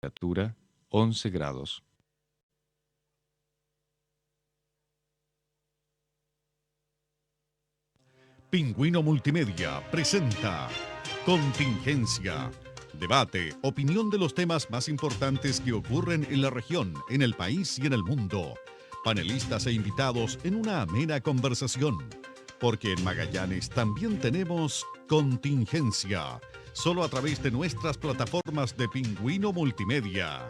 Temperatura 11 grados. Pingüino Multimedia presenta Contingencia. Debate, opinión de los temas más importantes que ocurren en la región, en el país y en el mundo. Panelistas e invitados en una amena conversación. Porque en Magallanes también tenemos Contingencia. Solo a través de nuestras plataformas de Pingüino Multimedia.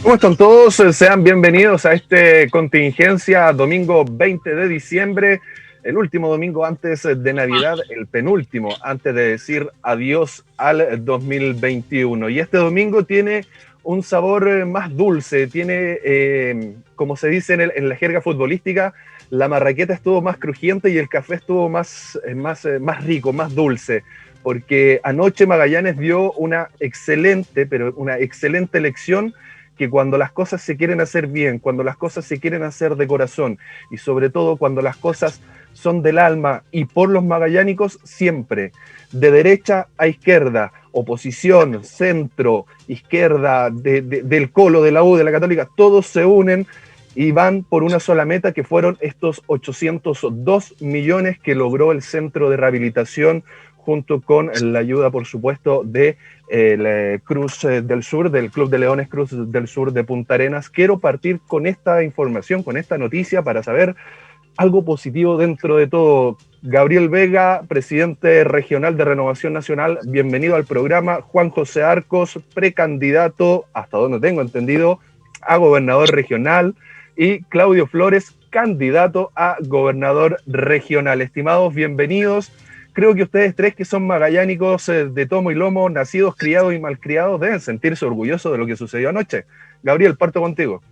¿Cómo están todos? Sean bienvenidos a este Contingencia, domingo 20 de diciembre, el último domingo antes de Navidad, el penúltimo antes de decir adiós al 2021. Y este domingo tiene un sabor más dulce, tiene, como se dice en la jerga futbolística, la marraqueta estuvo más crujiente y el café estuvo más rico, más dulce. porque anoche Magallanes dio una excelente, pero una excelente lección, que cuando las cosas se quieren hacer bien, cuando las cosas se quieren hacer de corazón y sobre todo cuando las cosas son del alma y por los magallánicos, siempre, de derecha a izquierda, oposición, centro, izquierda, del Colo, de la U, de la Católica, todos se unen y van por una sola meta, que fueron estos 802 millones que logró el Centro de Rehabilitación, junto con la ayuda, por supuesto, de Cruz del Sur, del Club de Leones Cruz del Sur de Punta Arenas. Quiero partir con esta información, con esta noticia, para saber algo positivo dentro de todo. Gabriel Vega, presidente regional de Renovación Nacional, bienvenido al programa. Juan José Arcos, precandidato, hasta donde tengo entendido, a gobernador regional, y Claudio Flores, candidato a gobernador regional. Estimados, bienvenidos. Creo que ustedes tres, que son magallánicos de tomo y lomo, nacidos, criados y malcriados, deben sentirse orgullosos de lo que sucedió anoche. Gabriel, parto contigo.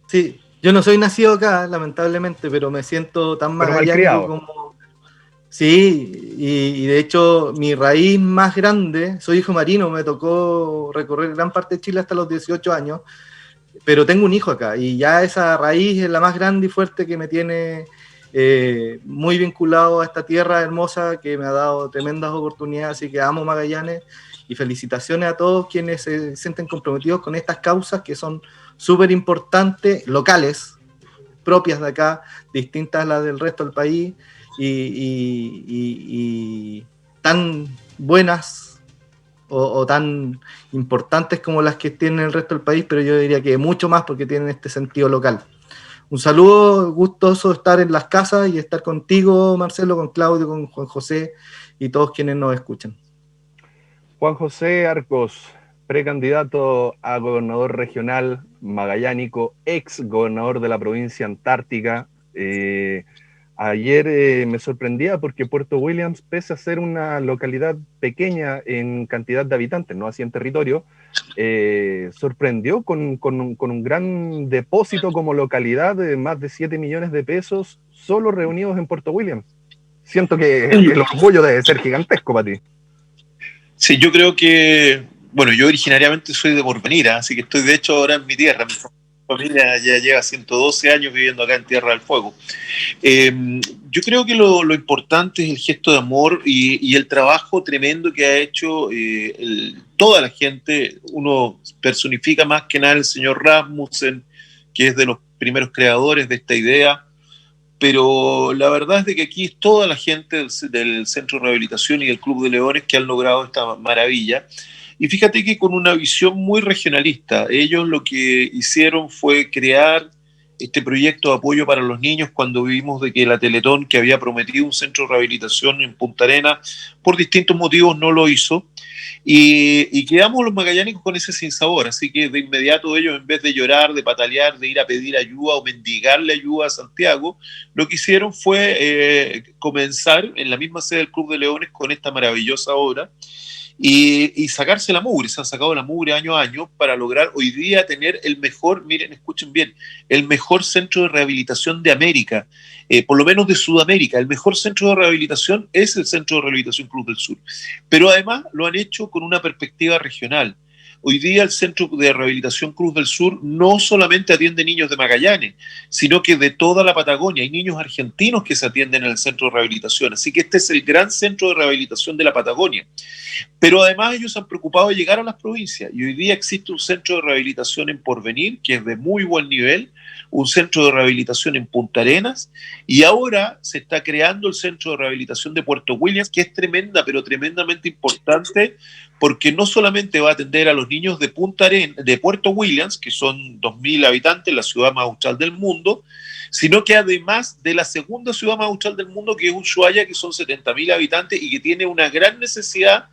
Sí, yo no soy nacido acá, lamentablemente, pero me siento tan magallánico como... Sí, y de hecho mi raíz más grande, soy hijo marino, me tocó recorrer gran parte de Chile hasta los 18 años, pero tengo un hijo acá, y ya esa raíz es la más grande y fuerte que me tiene muy vinculado a esta tierra hermosa que me ha dado tremendas oportunidades, así que amo Magallanes, y felicitaciones a todos quienes se sienten comprometidos con estas causas que son súper importantes, locales, propias de acá, distintas a las del resto del país, y tan buenas o tan importantes como las que tienen el resto del país, pero yo diría que mucho más porque tienen este sentido local. Un saludo, gustoso estar en las casas y estar contigo, Marcelo, con Claudio, con Juan José y todos quienes nos escuchan. Juan José Arcos, precandidato a gobernador regional magallánico, ex gobernador de la provincia antártica. Ayer me sorprendía porque Puerto Williams, pese a ser una localidad pequeña en cantidad de habitantes, no así en territorio, sorprendió con un gran depósito como localidad de más de 7 millones de pesos solo reunidos en Puerto Williams. Siento que el orgullo debe ser gigantesco para ti. Sí, yo creo que, bueno, yo originariamente soy de Porvenir, así que estoy de hecho ahora en mi tierra. Mi familia ya lleva 112 años viviendo acá en Tierra del Fuego. Yo creo que lo importante es el gesto de amor y el trabajo tremendo que ha hecho toda la gente. Uno personifica más que nada al señor Rasmussen, que es de los primeros creadores de esta idea, pero la verdad es de que aquí es toda la gente del Centro de Rehabilitación y del Club de Leones que han logrado esta maravilla. Y fíjate que con una visión muy regionalista, ellos lo que hicieron fue crear este proyecto de apoyo para los niños cuando vimos de que la Teletón, que había prometido un centro de rehabilitación en Punta Arenas, por distintos motivos no lo hizo. Y quedamos los magallánicos con ese sinsabor, así que de inmediato ellos, en vez de llorar, de patalear, de ir a pedir ayuda o mendigarle ayuda a Santiago, lo que hicieron fue comenzar en la misma sede del Club de Leones con esta maravillosa obra y sacarse la mugre. Se han sacado la mugre año a año para lograr hoy día tener el mejor, miren, escuchen bien, el mejor centro de rehabilitación de América, por lo menos de Sudamérica. El mejor centro de rehabilitación es el Centro de Rehabilitación Cruz del Sur, pero además lo han hecho con una perspectiva regional. Hoy día el Centro de Rehabilitación Cruz del Sur no solamente atiende niños de Magallanes, sino que de toda la Patagonia. Hay niños argentinos que se atienden en el Centro de Rehabilitación, así que este es el gran centro de rehabilitación de la Patagonia. Pero además ellos se han preocupado de llegar a las provincias, y hoy día existe un centro de rehabilitación en Porvenir, que es de muy buen nivel, un centro de rehabilitación en Punta Arenas, y ahora se está creando el centro de rehabilitación de Puerto Williams, que es tremenda, pero tremendamente importante, porque no solamente va a atender a los niños de de Puerto Williams, que son 2.000 habitantes, la ciudad más austral del mundo, sino que además de la segunda ciudad más austral del mundo, que es Ushuaia, que son 70.000 habitantes y que tiene una gran necesidad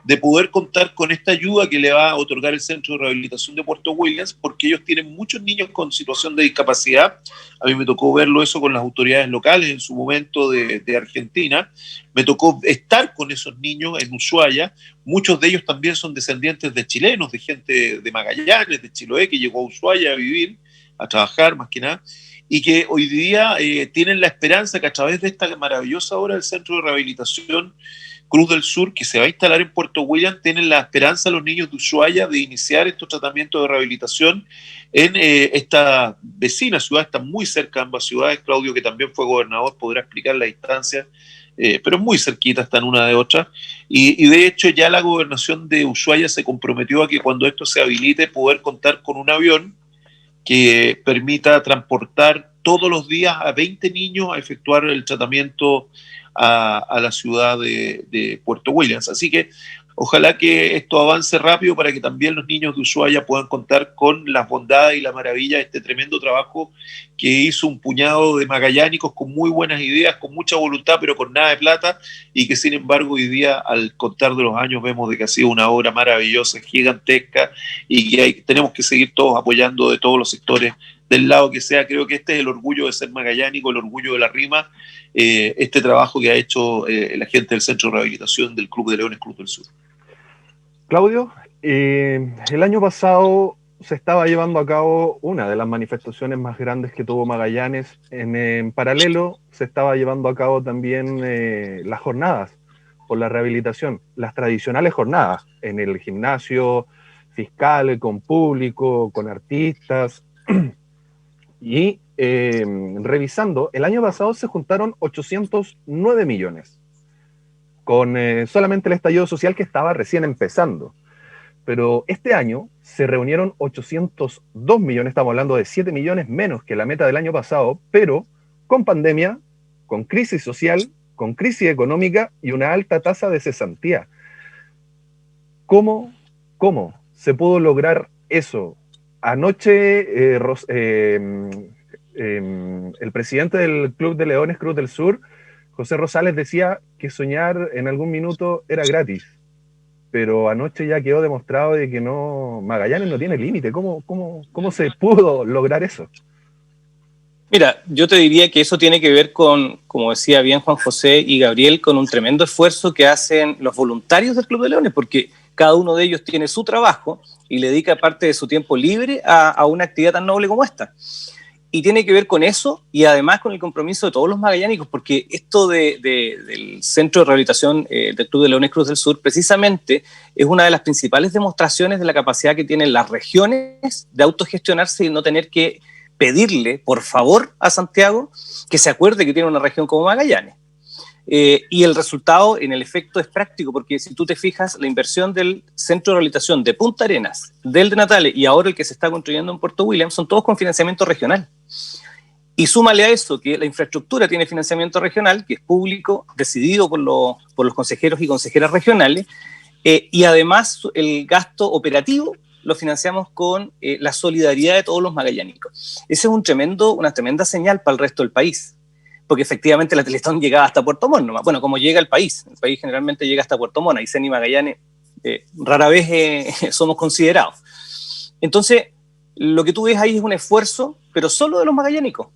de poder contar con esta ayuda que le va a otorgar el Centro de Rehabilitación de Puerto Williams, porque ellos tienen muchos niños con situación de discapacidad. A mí me tocó verlo eso con las autoridades locales en su momento de Argentina. Me tocó estar con esos niños en Ushuaia. Muchos de ellos también son descendientes de chilenos, de gente de Magallanes, de Chiloé, que llegó a Ushuaia a vivir, a trabajar más que nada, y que hoy día tienen la esperanza que a través de esta maravillosa obra del Centro de Rehabilitación Cruz del Sur, que se va a instalar en Puerto William, tienen la esperanza los niños de Ushuaia de iniciar estos tratamientos de rehabilitación en esta vecina ciudad, está muy cerca de ambas ciudades. Claudio, que también fue gobernador, podrá explicar la distancia, pero muy cerquita están una de otra. Y de hecho ya la gobernación de Ushuaia se comprometió a que cuando esto se habilite poder contar con un avión que permita transportar todos los días a 20 niños a efectuar el tratamiento a la ciudad de Puerto Williams. Así que ojalá que esto avance rápido para que también los niños de Ushuaia puedan contar con las bondades y la maravilla de este tremendo trabajo que hizo un puñado de magallánicos con muy buenas ideas, con mucha voluntad, pero con nada de plata, y que sin embargo hoy día, al contar de los años, vemos de que ha sido una obra maravillosa, gigantesca, y que tenemos que seguir todos apoyando de todos los sectores, del lado que sea. Creo que este es el orgullo de ser magallánico, el orgullo de la rima, este trabajo que ha hecho la gente del Centro de Rehabilitación del Club de Leones Cruz del Sur. Claudio, el año pasado se estaba llevando a cabo una de las manifestaciones más grandes que tuvo Magallanes. En paralelo se estaba llevando a cabo también las jornadas por la rehabilitación, las tradicionales jornadas en el gimnasio fiscal, con público, con artistas. Y revisando, el año pasado se juntaron 809 millones, con solamente el estallido social que estaba recién empezando. Pero este año se reunieron 802 millones, estamos hablando de 7 millones menos que la meta del año pasado, pero con pandemia, con crisis social, con crisis económica y una alta tasa de cesantía. ¿Cómo se pudo lograr eso? Anoche el presidente del Club de Leones Cruz del Sur, José Rosales, decía que soñar en algún minuto era gratis, pero anoche ya quedó demostrado de que no, Magallanes no tiene límite. ¿Cómo se pudo lograr eso? Mira, yo te diría que eso tiene que ver con, como decía bien Juan José y Gabriel, con un tremendo esfuerzo que hacen los voluntarios del Club de Leones, porque cada uno de ellos tiene su trabajo y le dedica parte de su tiempo libre a una actividad tan noble como esta. Y tiene que ver con eso y además con el compromiso de todos los magallánicos, porque esto del Centro de Rehabilitación del Club de Leones Cruz del Sur precisamente es una de las principales demostraciones de la capacidad que tienen las regiones de autogestionarse y no tener que pedirle, por favor, a Santiago que se acuerde que tiene una región como Magallanes. Y el resultado, en el efecto, es práctico, porque si tú te fijas, la inversión del Centro de Rehabilitación de Punta Arenas, del de Natales y ahora el que se está construyendo en Puerto William, son todos con financiamiento regional. Y súmale a eso que la infraestructura tiene financiamiento regional, que es público, decidido por los consejeros y consejeras regionales, y además el gasto operativo lo financiamos con la solidaridad de todos los magallánicos. Esa es una tremenda señal para el resto del país, porque efectivamente la Teletón llegaba hasta Puerto Montt nomás. Bueno, como llega el país generalmente llega hasta Puerto Montt, Aysén y Magallanes rara vez somos considerados. Entonces, lo que tú ves ahí es un esfuerzo, pero solo de los magallánicos,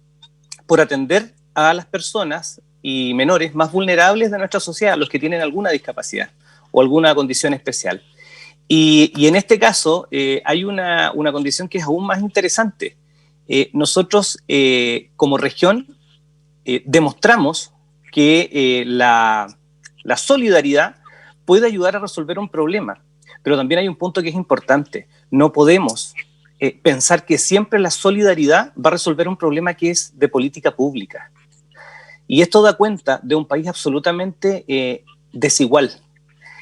por atender a las personas y menores más vulnerables de nuestra sociedad, los que tienen alguna discapacidad o alguna condición especial. Y en este caso hay una condición que es aún más interesante. Nosotros, como región, demostramos que la solidaridad puede ayudar a resolver un problema, pero también hay un punto que es importante. No podemos pensar que siempre la solidaridad va a resolver un problema que es de política pública. Y esto da cuenta de un país absolutamente desigual,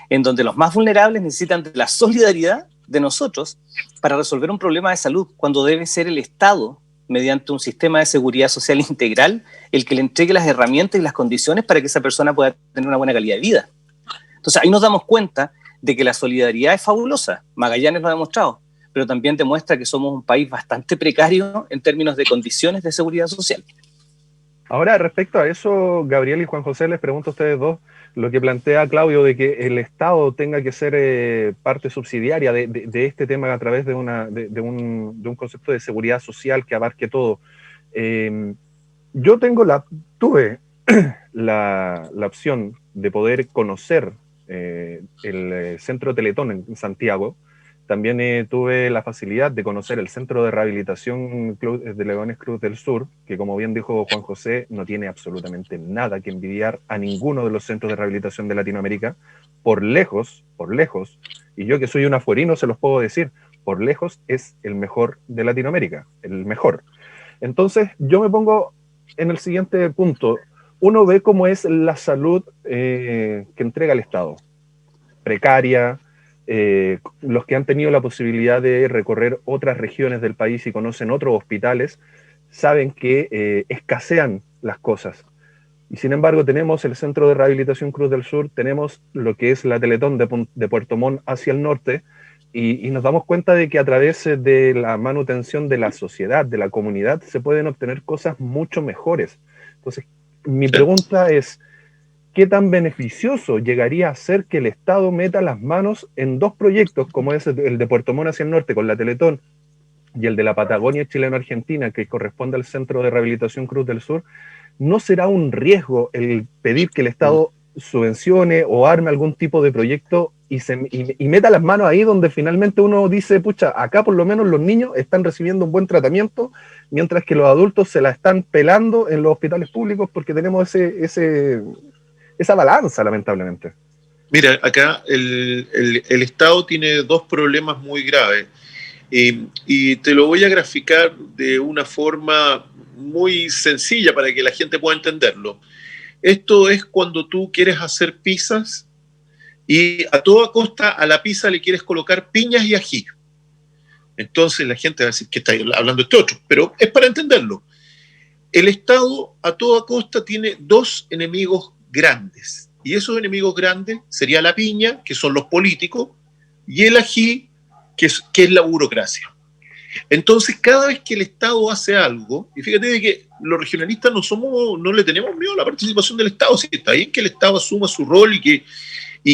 en donde los más vulnerables necesitan de la solidaridad de nosotros para resolver un problema de salud, cuando debe ser el Estado, mediante un sistema de seguridad social integral, el que le entregue las herramientas y las condiciones para que esa persona pueda tener una buena calidad de vida. Entonces ahí nos damos cuenta de que la solidaridad es fabulosa. Magallanes lo ha demostrado, pero también demuestra que somos un país bastante precario en términos de condiciones de seguridad social. Ahora, respecto a eso, Gabriel y Juan José, les pregunto a ustedes dos, lo que plantea Claudio de que el Estado tenga que ser parte subsidiaria de este tema a través de un concepto de seguridad social que abarque todo. Yo tuve la opción de poder conocer el Centro Teletón en Santiago, También tuve la facilidad de conocer el Centro de Rehabilitación de Leones Cruz del Sur, que como bien dijo Juan José, no tiene absolutamente nada que envidiar a ninguno de los centros de rehabilitación de Latinoamérica, por lejos, y yo que soy un afuerino se los puedo decir, por lejos es el mejor de Latinoamérica, el mejor. Entonces yo me pongo en el siguiente punto. Uno ve cómo es la salud que entrega el Estado, precaria. Los que han tenido la posibilidad de recorrer otras regiones del país y conocen otros hospitales, saben que escasean las cosas. Y sin embargo tenemos el Centro de Rehabilitación Cruz del Sur, tenemos lo que es la Teletón de Puerto Montt hacia el norte, y nos damos cuenta de que a través de la manutención de la sociedad, de la comunidad, se pueden obtener cosas mucho mejores. Entonces, mi pregunta es, ¿qué tan beneficioso llegaría a ser que el Estado meta las manos en dos proyectos, como es el de Puerto Montt hacia el norte con la Teletón y el de la Patagonia chileno-argentina, que corresponde al Centro de Rehabilitación Cruz del Sur? ¿No será un riesgo el pedir que el Estado subvencione o arme algún tipo de proyecto y meta las manos ahí donde finalmente uno dice, pucha, acá por lo menos los niños están recibiendo un buen tratamiento, mientras que los adultos se la están pelando en los hospitales públicos porque tenemos esa balanza, lamentablemente? Mira, acá el Estado tiene dos problemas muy graves y te lo voy a graficar de una forma muy sencilla para que la gente pueda entenderlo. Esto es cuando tú quieres hacer pizzas y a toda costa a la pizza le quieres colocar piñas y ají. Entonces la gente va a decir que está hablando este otro, pero es para entenderlo. El Estado a toda costa tiene dos enemigos grandes, y esos enemigos grandes sería la piña, que son los políticos, y el ají, que es la burocracia. Entonces, cada vez que el Estado hace algo, y fíjate de que los regionalistas no le tenemos miedo a la participación del Estado, si está bien que el Estado asuma su rol y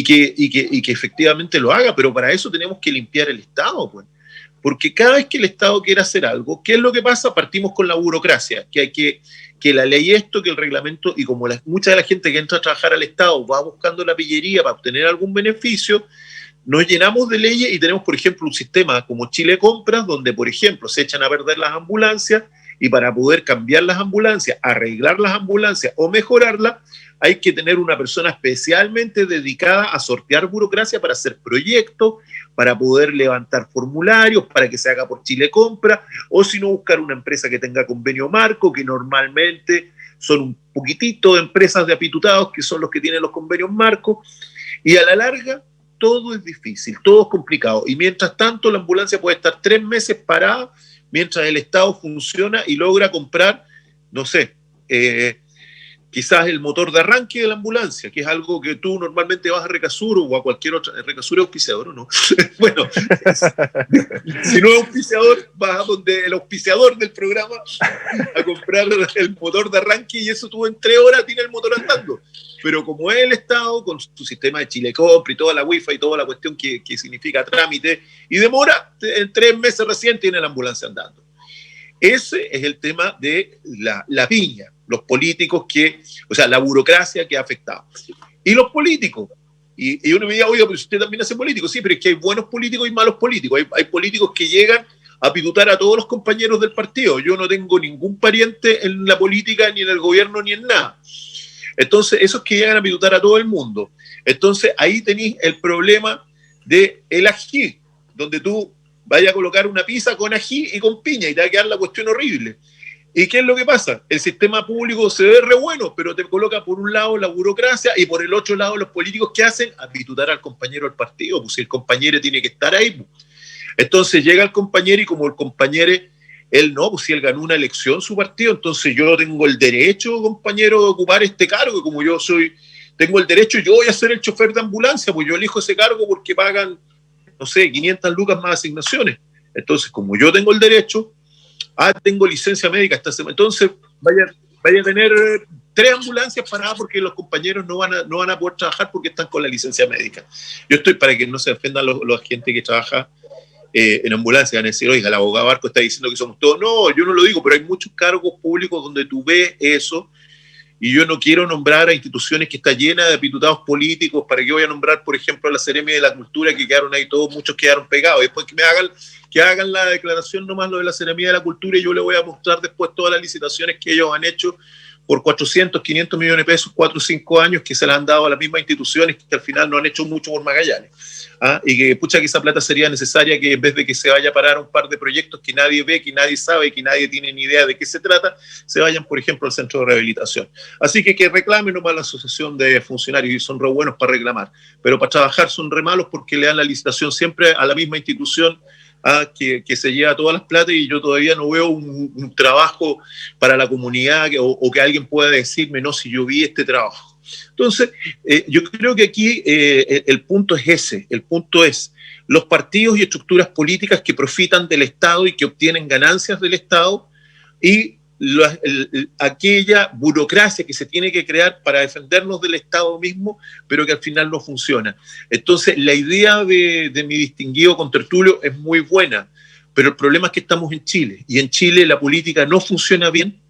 que efectivamente lo haga, pero para eso tenemos que limpiar el Estado, pues. Porque cada vez que el Estado quiere hacer algo, ¿qué es lo que pasa? Partimos con la burocracia, que la ley esto, que el reglamento, y como mucha de la gente que entra a trabajar al Estado va buscando la pillería para obtener algún beneficio, nos llenamos de leyes y tenemos, por ejemplo, un sistema como Chile Compras, donde, por ejemplo, se echan a perder las ambulancias y para poder cambiar las ambulancias, arreglar las ambulancias o mejorarlas, hay que tener una persona especialmente dedicada a sortear burocracia para hacer proyectos, para poder levantar formularios, para que se haga por Chile Compra, o si no, buscar una empresa que tenga convenio marco, que normalmente son un poquitito de empresas de apitutados, que son los que tienen los convenios marcos, y a la larga todo es difícil, todo es complicado, y mientras tanto la ambulancia puede estar 3 meses parada, mientras el Estado funciona y logra comprar, no sé, quizás el motor de arranque de la ambulancia, que es algo que tú normalmente vas a Recasur o a cualquier otra. Recasur es auspiciador, ¿o no? Bueno, si no es auspiciador, vas a donde el auspiciador del programa a comprar el motor de arranque y eso tú en 3 horas tienes el motor andando. Pero como es el Estado, con su sistema de Chile Compra y toda la wifi y toda la cuestión que significa trámite y demora, en 3 meses recién tiene la ambulancia andando. Ese es el tema de la piña. Los políticos la burocracia que ha afectado. Y los políticos, y uno me dice, oye, pero usted también hace políticos. Sí, pero es que hay buenos políticos y malos políticos. Hay políticos que llegan a pitutar a todos los compañeros del partido. Yo no tengo ningún pariente en la política, ni en el gobierno, ni en nada. Entonces, esos que llegan a pitutar a todo el mundo. Entonces, ahí tenéis el problema del ají, donde tú vayas a colocar una pizza con ají y con piña y te va a quedar la cuestión horrible. ¿Y qué es lo que pasa? El sistema público se ve re bueno, pero te coloca por un lado la burocracia y por el otro lado los políticos que hacen a pitutar al compañero del partido, pues si el compañero tiene que estar ahí. Pues. Entonces llega el compañero y como el compañero, él no, pues si él ganó una elección su partido, entonces yo tengo el derecho, compañero, de ocupar este cargo, y como yo tengo el derecho, yo voy a ser el chofer de ambulancia, pues yo elijo ese cargo porque pagan, no sé, 500 lucas más asignaciones. Entonces, como yo tengo el derecho, tengo licencia médica esta semana. Entonces, vaya a tener 3 ambulancias paradas porque los compañeros no van a poder trabajar porque están con la licencia médica. Yo estoy para que no se ofendan los gente que trabaja en ambulancia. Van a decir, oiga, el abogado Barco está diciendo que somos todos. No, yo no lo digo, pero hay muchos cargos públicos donde tú ves eso y yo no quiero nombrar a instituciones que está llena de diputados políticos. ¿Para qué voy a nombrar, por ejemplo, a la Seremi de la Cultura, que quedaron ahí todos, muchos quedaron pegados? Después que hagan la declaración nomás lo de la Seremi de la Cultura, y yo les voy a mostrar después todas las licitaciones que ellos han hecho por 400, 500 millones de pesos, 4 o 5 años, que se las han dado a las mismas instituciones que al final no han hecho mucho por Magallanes. Y que, pucha, que esa plata sería necesaria, que en vez de que se vaya a parar un par de proyectos que nadie ve, que nadie sabe, que nadie tiene ni idea de qué se trata, se vayan, por ejemplo, al centro de rehabilitación. Así que reclamen nomás la asociación de funcionarios, y son re buenos para reclamar, pero para trabajar son re malos, porque le dan la licitación siempre a la misma institución que se lleva todas las plata, y yo todavía no veo un trabajo para la comunidad, o que alguien pueda decirme, no, si yo vi este trabajo. Entonces, yo creo que aquí el punto es ese. El punto es los partidos y estructuras políticas que profitan del Estado y que obtienen ganancias del Estado, y aquella burocracia que se tiene que crear para defendernos del Estado mismo, pero que al final no funciona. Entonces, la idea de mi distinguido contertulio es muy buena, pero el problema es que estamos en Chile, y en Chile la política no funciona bien.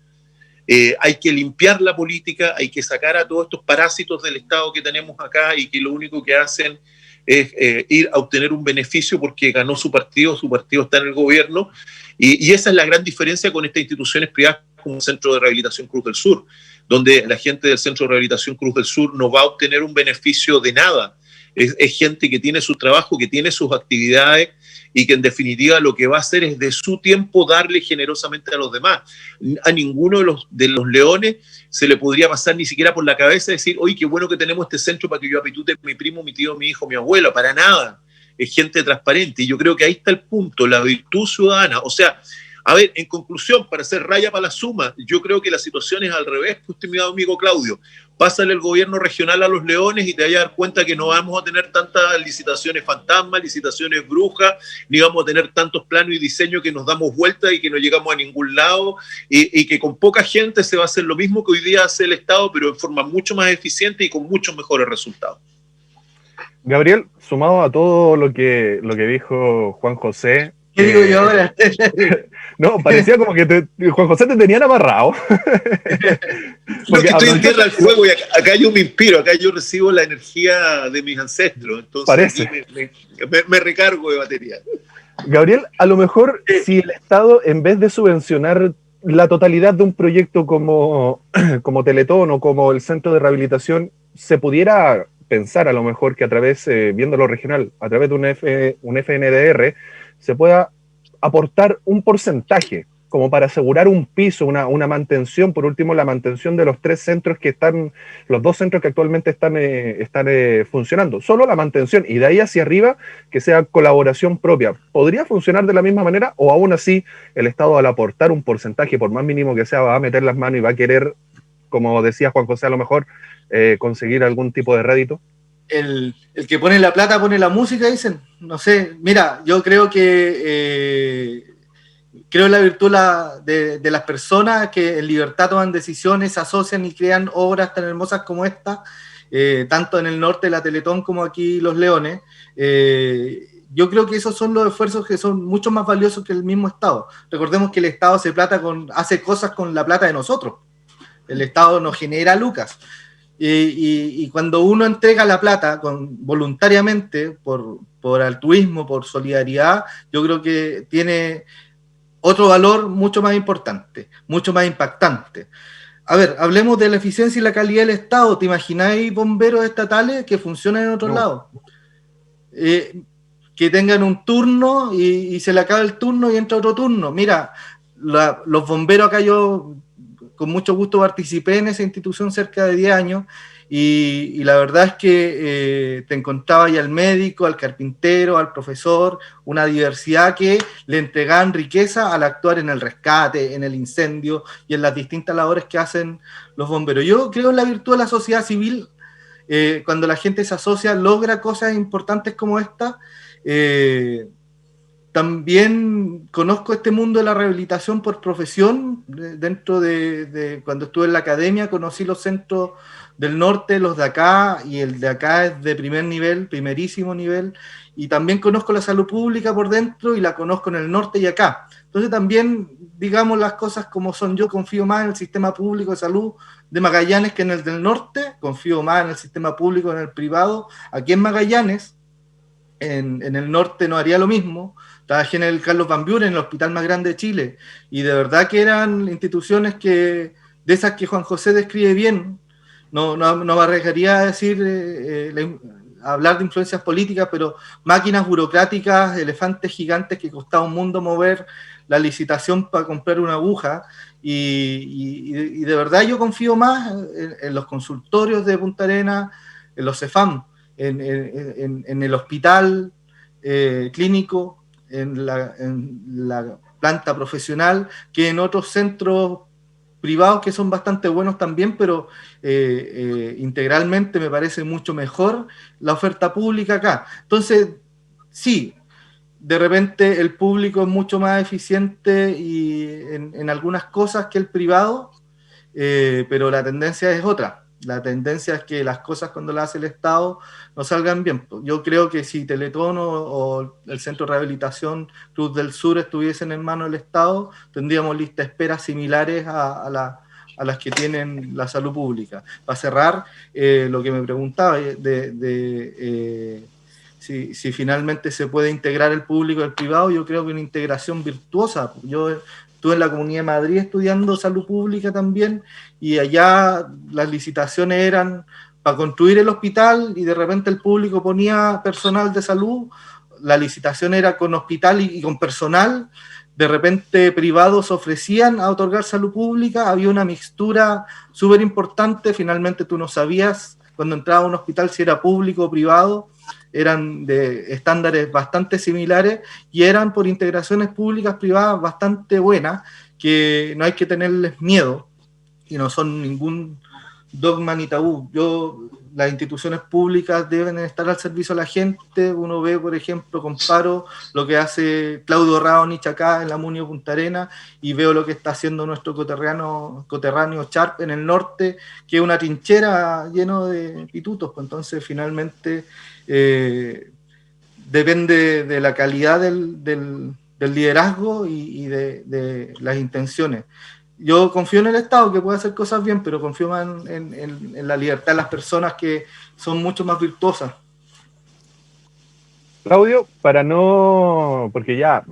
Hay que limpiar la política, hay que sacar a todos estos parásitos del Estado que tenemos acá, y que lo único que hacen es ir a obtener un beneficio porque ganó su partido está en el gobierno, y esa es la gran diferencia con estas instituciones privadas como el Centro de Rehabilitación Cruz del Sur, donde la gente del Centro de Rehabilitación Cruz del Sur no va a obtener un beneficio de nada. Es gente que tiene su trabajo, que tiene sus actividades, y que en definitiva lo que va a hacer es de su tiempo darle generosamente a los demás. A ninguno de los leones se le podría pasar ni siquiera por la cabeza decir, oye, qué bueno que tenemos este centro para que yo apitute mi primo, mi tío, mi hijo, mi abuelo. Para nada. Es gente transparente, y yo creo que ahí está el punto, la virtud ciudadana. O sea, a ver, en conclusión, para hacer raya para la suma, yo creo que la situación es al revés, pues, estimado amigo Claudio. Pásale el gobierno regional a los leones y te vas a dar cuenta que no vamos a tener tantas licitaciones fantasmas, licitaciones brujas, ni vamos a tener tantos planos y diseños que nos damos vuelta y que no llegamos a ningún lado, y que con poca gente se va a hacer lo mismo que hoy día hace el Estado, pero en forma mucho más eficiente y con muchos mejores resultados. Gabriel, sumado a todo lo que dijo Juan José... ¿Qué digo yo ahora? No, parecía como que Juan José te tenían amarrado. No, que estoy en tierra del fuego, y acá yo me inspiro, acá yo recibo la energía de mis ancestros, entonces parece. Me recargo de batería. Gabriel, a lo mejor si el Estado, en vez de subvencionar la totalidad de un proyecto como Teletón o como el Centro de Rehabilitación, se pudiera pensar a lo mejor que a través, viéndolo regional, a través de un FNDR, se pueda aportar un porcentaje como para asegurar un piso, una mantención, por último la mantención de los 3 centros que están, los 2 centros que actualmente están funcionando, solo la mantención, y de ahí hacia arriba que sea colaboración propia. ¿Podría funcionar de la misma manera, o aún así el Estado, al aportar un porcentaje, por más mínimo que sea, va a meter las manos y va a querer, como decía Juan José, a lo mejor conseguir algún tipo de rédito? El que pone la plata pone la música, dicen. No sé, mira, yo creo que creo en la virtud de las personas que en libertad toman decisiones, se asocian y crean obras tan hermosas como esta, tanto en el norte de la Teletón como aquí Los Leones. Yo creo que esos son los esfuerzos que son mucho más valiosos que el mismo Estado. Recordemos que el Estado hace cosas con la plata de nosotros. El Estado nos genera lucas. Y cuando uno entrega la plata voluntariamente, por altruismo, por solidaridad, yo creo que tiene otro valor mucho más importante, mucho más impactante. A ver, hablemos de la eficiencia y la calidad del Estado. ¿Te imagináis bomberos estatales que funcionan en otro lado? Que tengan un turno y se le acaba el turno y entra otro turno. Mira, los bomberos acá, yo con mucho gusto participé en esa institución cerca de 10 años, y la verdad es que te encontraba ya al médico, al carpintero, al profesor, una diversidad que le entregaban riqueza al actuar en el rescate, en el incendio y en las distintas labores que hacen los bomberos. Yo creo en la virtud de la sociedad civil. Cuando la gente se asocia, logra cosas importantes como esta. También conozco este mundo de la rehabilitación por profesión. Dentro de cuando estuve en la academia, conocí los centros del norte, los de acá, y el de acá es de primer nivel, primerísimo nivel, y también conozco la salud pública por dentro y la conozco en el norte y acá. Entonces también, digamos las cosas como son, yo confío más en el sistema público de salud de Magallanes que en el del norte, confío más en el sistema público, en el privado, aquí en Magallanes, en el norte no haría lo mismo. Trabajé en el Carlos Van Buren, en el hospital más grande de Chile, y de verdad que eran instituciones de esas que Juan José describe bien. No me arriesgaría a decir, hablar de influencias políticas, pero máquinas burocráticas, elefantes gigantes que costaba un mundo mover la licitación para comprar una aguja, y de verdad yo confío más en los consultorios de Punta Arenas, en los CEFAM, en el hospital clínico, en la planta profesional, que en otros centros privados que son bastante buenos también, pero integralmente me parece mucho mejor la oferta pública acá. Entonces, sí, de repente el público es mucho más eficiente y en algunas cosas que el privado, pero la tendencia es otra. La tendencia es que las cosas cuando las hace el Estado no salgan bien. Yo creo que si Teletón o el Centro de Rehabilitación Cruz del Sur estuviesen en manos del Estado, tendríamos listas de espera similares a las que tienen la salud pública. Para cerrar, lo que me preguntaba si finalmente se puede integrar el público y el privado, yo creo que una integración virtuosa. Yo estuve en la Comunidad de Madrid estudiando salud pública también, y allá las licitaciones eran para construir el hospital y de repente el público ponía personal de salud, la licitación era con hospital y con personal, de repente privados ofrecían a otorgar salud pública, había una mixtura súper importante, finalmente tú no sabías cuando entraba a un hospital si era público o privado, eran de estándares bastante similares y eran por integraciones públicas privadas bastante buenas, que no hay que tenerles miedo y no son ningún dogma ni tabú. Las instituciones públicas deben estar al servicio de la gente. Uno ve, por ejemplo, comparo lo que hace Claudio Raonich acá en la Munio Punta Arenas y veo lo que está haciendo nuestro coterráneo Sharp en el norte, que es una trinchera lleno de pitutos. Pues entonces, finalmente, depende de la calidad del liderazgo y de las intenciones. Yo confío en el Estado que puede hacer cosas bien, pero confío más en la libertad de las personas que son mucho más virtuosas. Claudio, porque ya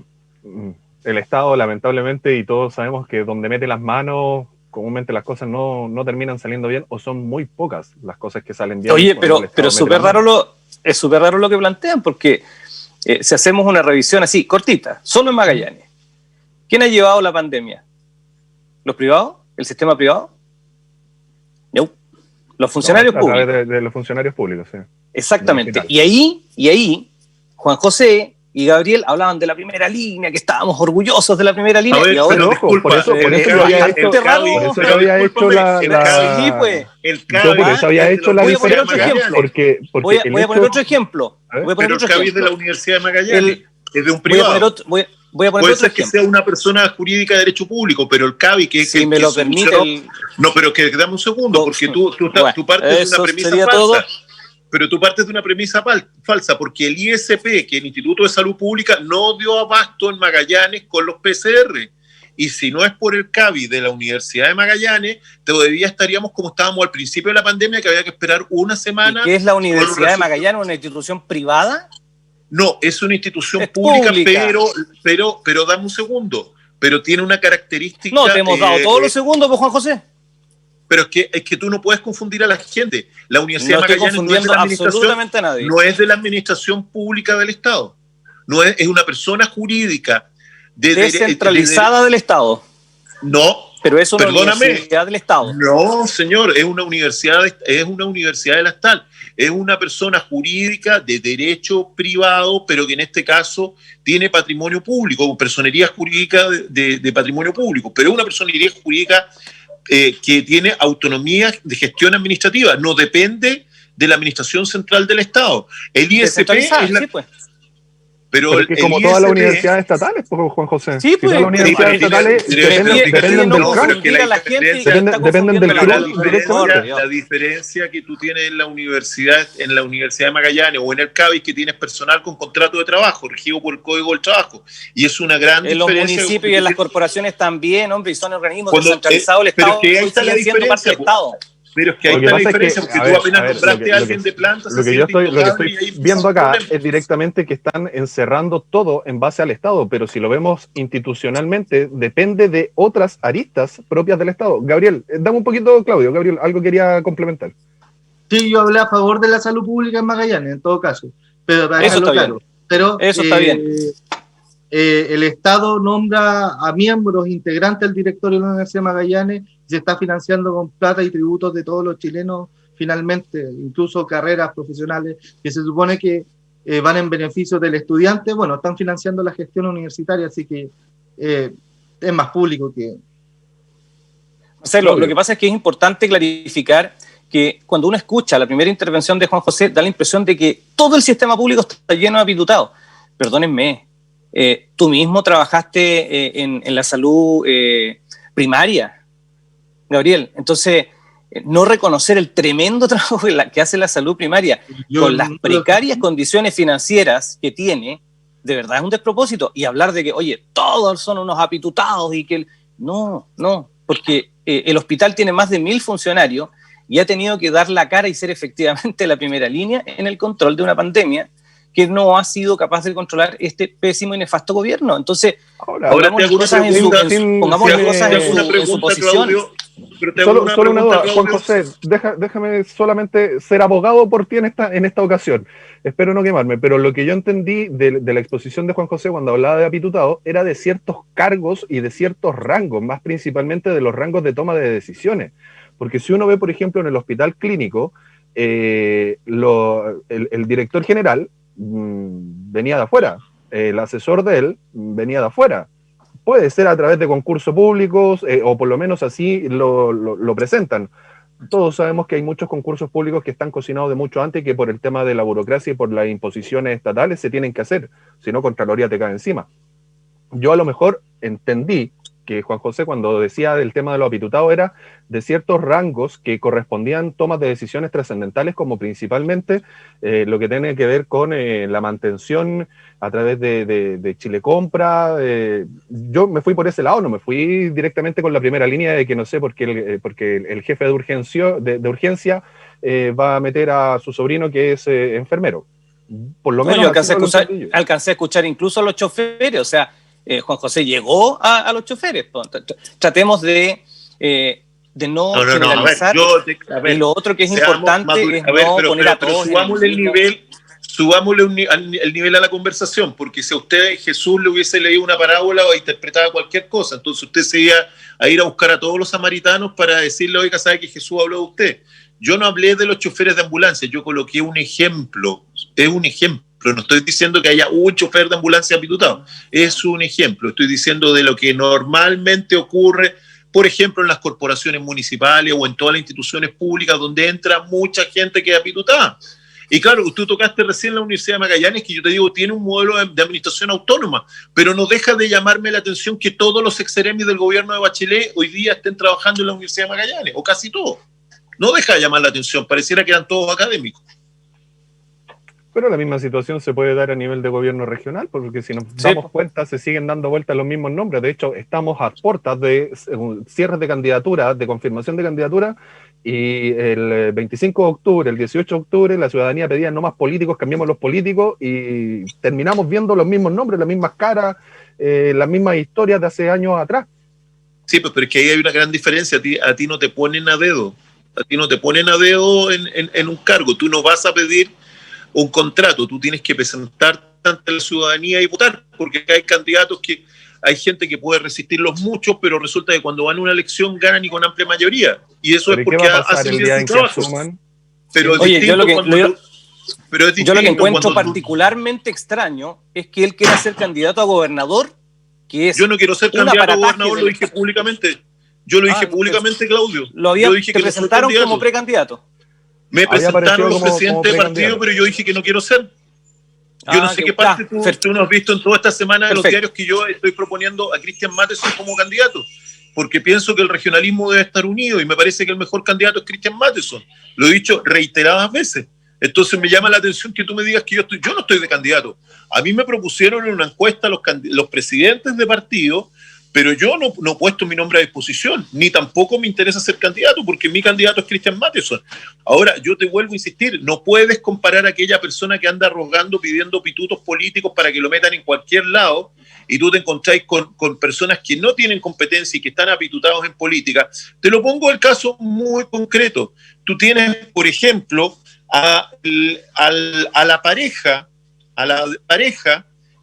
el Estado lamentablemente, y todos sabemos que donde mete las manos, comúnmente las cosas no terminan saliendo bien, o son muy pocas las cosas que salen bien. Oye, pero es súper raro lo que plantean, porque si hacemos una revisión así, cortita, solo en Magallanes, ¿quién ha llevado la pandemia? ¿Los privados? ¿El sistema privado? No. Los funcionarios públicos. A través de los funcionarios públicos, sí. Exactamente. Y ahí, Juan José y Gabriel hablaban de la primera línea, que estábamos orgullosos de la primera línea. Ver, y ahora, por eso yo había hecho la diferencia. Voy a poner otro ejemplo. Pero el CABI es de la Universidad de Magallanes, es de un privado. Voy a poner puede otro ser que ejemplo. sea una persona jurídica de derecho público, pero el CABI que si me lo permite No, pero que dame un segundo, porque tú partes de una premisa falsa. Todo. Pero tú partes de una premisa falsa, porque el ISP, que es el Instituto de Salud Pública, no dio abasto en Magallanes con los PCR. Y si no es por el CABI de la Universidad de Magallanes, todavía estaríamos como estábamos al principio de la pandemia, que había que esperar una semana. ¿Y qué es la Universidad de Magallanes, una institución privada? No, es una institución pública. Pero dame un segundo. Pero tiene una característica... No, te hemos dado todos los segundos, pues, Juan José. Pero es que tú no puedes confundir a la gente. La Universidad de Magallanes no es de la administración, no es de la administración pública del Estado. No es una persona jurídica descentralizada del Estado. No, pero es una universidad del Estado. No, señor, es una universidad del Estado. Es una persona jurídica de derecho privado, pero que en este caso tiene patrimonio público, personería jurídica de patrimonio público, pero es una personería jurídica que tiene autonomía de gestión administrativa, no depende de la administración central del Estado. El ISP es Pero es que como todas las universidades estatales, Juan José. Sí, pues. Todas las universidades estatales dependen del CRAN. Dependen del CRAN. La diferencia que tú tienes en la Universidad de Magallanes o en el CABIS, que tienes personal con contrato de trabajo, regido por el Código del Trabajo. Y es una gran diferencia. En los municipios y en las corporaciones también, hombre, y son organismos descentralizados. El Estado sigue siendo parte del Estado. Pero es que ahí está la diferencia, porque tú apenas nombraste a alguien de plantas. Lo que estoy viendo acá es directamente que están encerrando todo en base al Estado, pero si lo vemos institucionalmente, depende de otras aristas propias del Estado. Gabriel, dame un poquito, Claudio. Gabriel, algo quería complementar. Sí, yo hablé a favor de la salud pública en Magallanes, en todo caso. Pero para dejarlo claro. Pero, eso está bien. El Estado nombra a miembros integrantes del directorio de la Universidad de Magallanes y se está financiando con plata y tributos de todos los chilenos, finalmente, incluso carreras profesionales que se supone que van en beneficio del estudiante. Bueno, están financiando la gestión universitaria, así que es más público que... Marcelo, lo que pasa es que es importante clarificar que cuando uno escucha la primera intervención de Juan José, da la impresión de que todo el sistema público está lleno de apitutados. Perdónenme. Tú mismo trabajaste en la salud primaria, Gabriel. Entonces, no reconocer el tremendo trabajo que hace la salud primaria con las precarias condiciones financieras que tiene, de verdad es un despropósito. Y hablar de que, oye, todos son unos apitutados y que... No, porque el hospital tiene más de 1.000 funcionarios y ha tenido que dar la cara y ser efectivamente la primera línea en el control de una pandemia que no ha sido capaz de controlar este pésimo y nefasto gobierno. Entonces, pongamos las cosas en su posición. Solo una duda, Juan José, déjame solamente ser abogado por ti en esta ocasión. Espero no quemarme, pero lo que yo entendí de la exposición de Juan José cuando hablaba de apitutado era de ciertos cargos y de ciertos rangos, más principalmente de los rangos de toma de decisiones. Porque si uno ve, por ejemplo, en el hospital clínico, el director general venía de afuera, el asesor de él venía de afuera. Puede ser a través de concursos públicos, o por lo menos así lo presentan. Todos sabemos que hay muchos concursos públicos que están cocinados de mucho antes y que por el tema de la burocracia y por las imposiciones estatales se tienen que hacer, si no, Contraloría te cae encima. Yo a lo mejor entendí que Juan José, cuando decía del tema de los apitutados, era de ciertos rangos que correspondían tomas de decisiones trascendentales, como principalmente lo que tiene que ver con la mantención a través de Chile Compra. Yo me fui por ese lado, no me fui directamente con la primera línea de que no sé, porque el jefe de urgencia va a meter a su sobrino que es enfermero. Por lo menos yo alcancé a escuchar incluso a los choferes, o sea, Juan José llegó a los choferes. Tratemos de no generalizar. Y lo otro que es importante es no poner a todos. Subámosle el nivel a la conversación, porque si a usted Jesús le hubiese leído una parábola o interpretaba cualquier cosa, entonces usted se iba a ir a buscar a todos los samaritanos para decirle, oiga, ¿sabe que Jesús habló de usted? Yo no hablé de los choferes de ambulancia, yo coloqué un ejemplo, es un ejemplo. No estoy diciendo que haya un chofer de ambulancia apitutado, es un ejemplo. Estoy diciendo de lo que normalmente ocurre, por ejemplo, en las corporaciones municipales o en todas las instituciones públicas donde entra mucha gente que es apitutada. Y claro, tú tocaste recién la Universidad de Magallanes, que yo te digo, tiene un modelo de administración autónoma, pero no deja de llamarme la atención que todos los exeremis del gobierno de Bachelet hoy día estén trabajando en la Universidad de Magallanes, o casi todos. No deja de llamar la atención, pareciera que eran todos académicos. Pero la misma situación se puede dar a nivel de gobierno regional, porque si nos damos cuenta, se siguen dando vueltas los mismos nombres. De hecho, estamos a puertas de cierres de candidatura, de confirmación de candidatura, y el 25 de octubre, el 18 de octubre, la ciudadanía pedía no más políticos, cambiemos los políticos, y terminamos viendo los mismos nombres, las mismas caras, las mismas historias de hace años atrás. Sí, pues, pero es que ahí hay una gran diferencia. A ti no te ponen a dedo. A ti no te ponen a dedo en un cargo. Tú no vas a pedir un contrato, tú tienes que presentarte ante la ciudadanía y votar, porque hay candidatos que hay gente que puede resistirlos mucho, pero resulta que cuando van a una elección ganan y con amplia mayoría. Y eso es porque hacen bien su trabajo. Pero oye, yo lo que encuentro particularmente extraño es que él quiera ser candidato a gobernador, que es... Yo no quiero ser candidato a gobernador, lo dije públicamente. Yo lo dije públicamente, Claudio. Te presentaron como precandidato. Me presentaron los presidentes de partido, pero yo dije que no quiero ser. Yo no sé qué parte tú no has visto en toda esta semana de los diarios que yo estoy proponiendo a Cristian Matheson como candidato, porque pienso que el regionalismo debe estar unido y me parece que el mejor candidato es Cristian Matheson. Lo he dicho reiteradas veces. Entonces me llama la atención que tú me digas que yo no estoy de candidato. A mí me propusieron en una encuesta los presidentes de partido, pero yo no he puesto mi nombre a disposición, ni tampoco me interesa ser candidato, porque mi candidato es Cristian Matheson. Ahora, yo te vuelvo a insistir, no puedes comparar a aquella persona que anda rogando, pidiendo pitutos políticos para que lo metan en cualquier lado, y tú te encontráis con personas que no tienen competencia y que están apitutados en política. Te lo pongo el caso muy concreto. Tú tienes, por ejemplo, a la pareja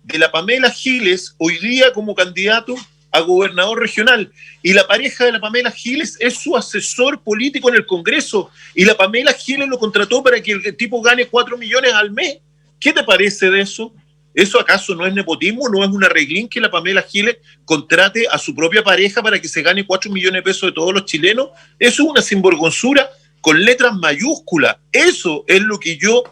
de la Pamela Giles hoy día como candidato a gobernador regional, y la pareja de la Pamela Giles es su asesor político en el Congreso, y la Pamela Giles lo contrató para que el tipo gane 4 millones al mes. ¿Qué te parece de eso? ¿Eso acaso no es nepotismo? ¿No es un arreglín que la Pamela Giles contrate a su propia pareja para que se gane 4 millones de pesos de todos los chilenos? Eso es una sinvergüenzura con letras mayúsculas. Eso es lo que yo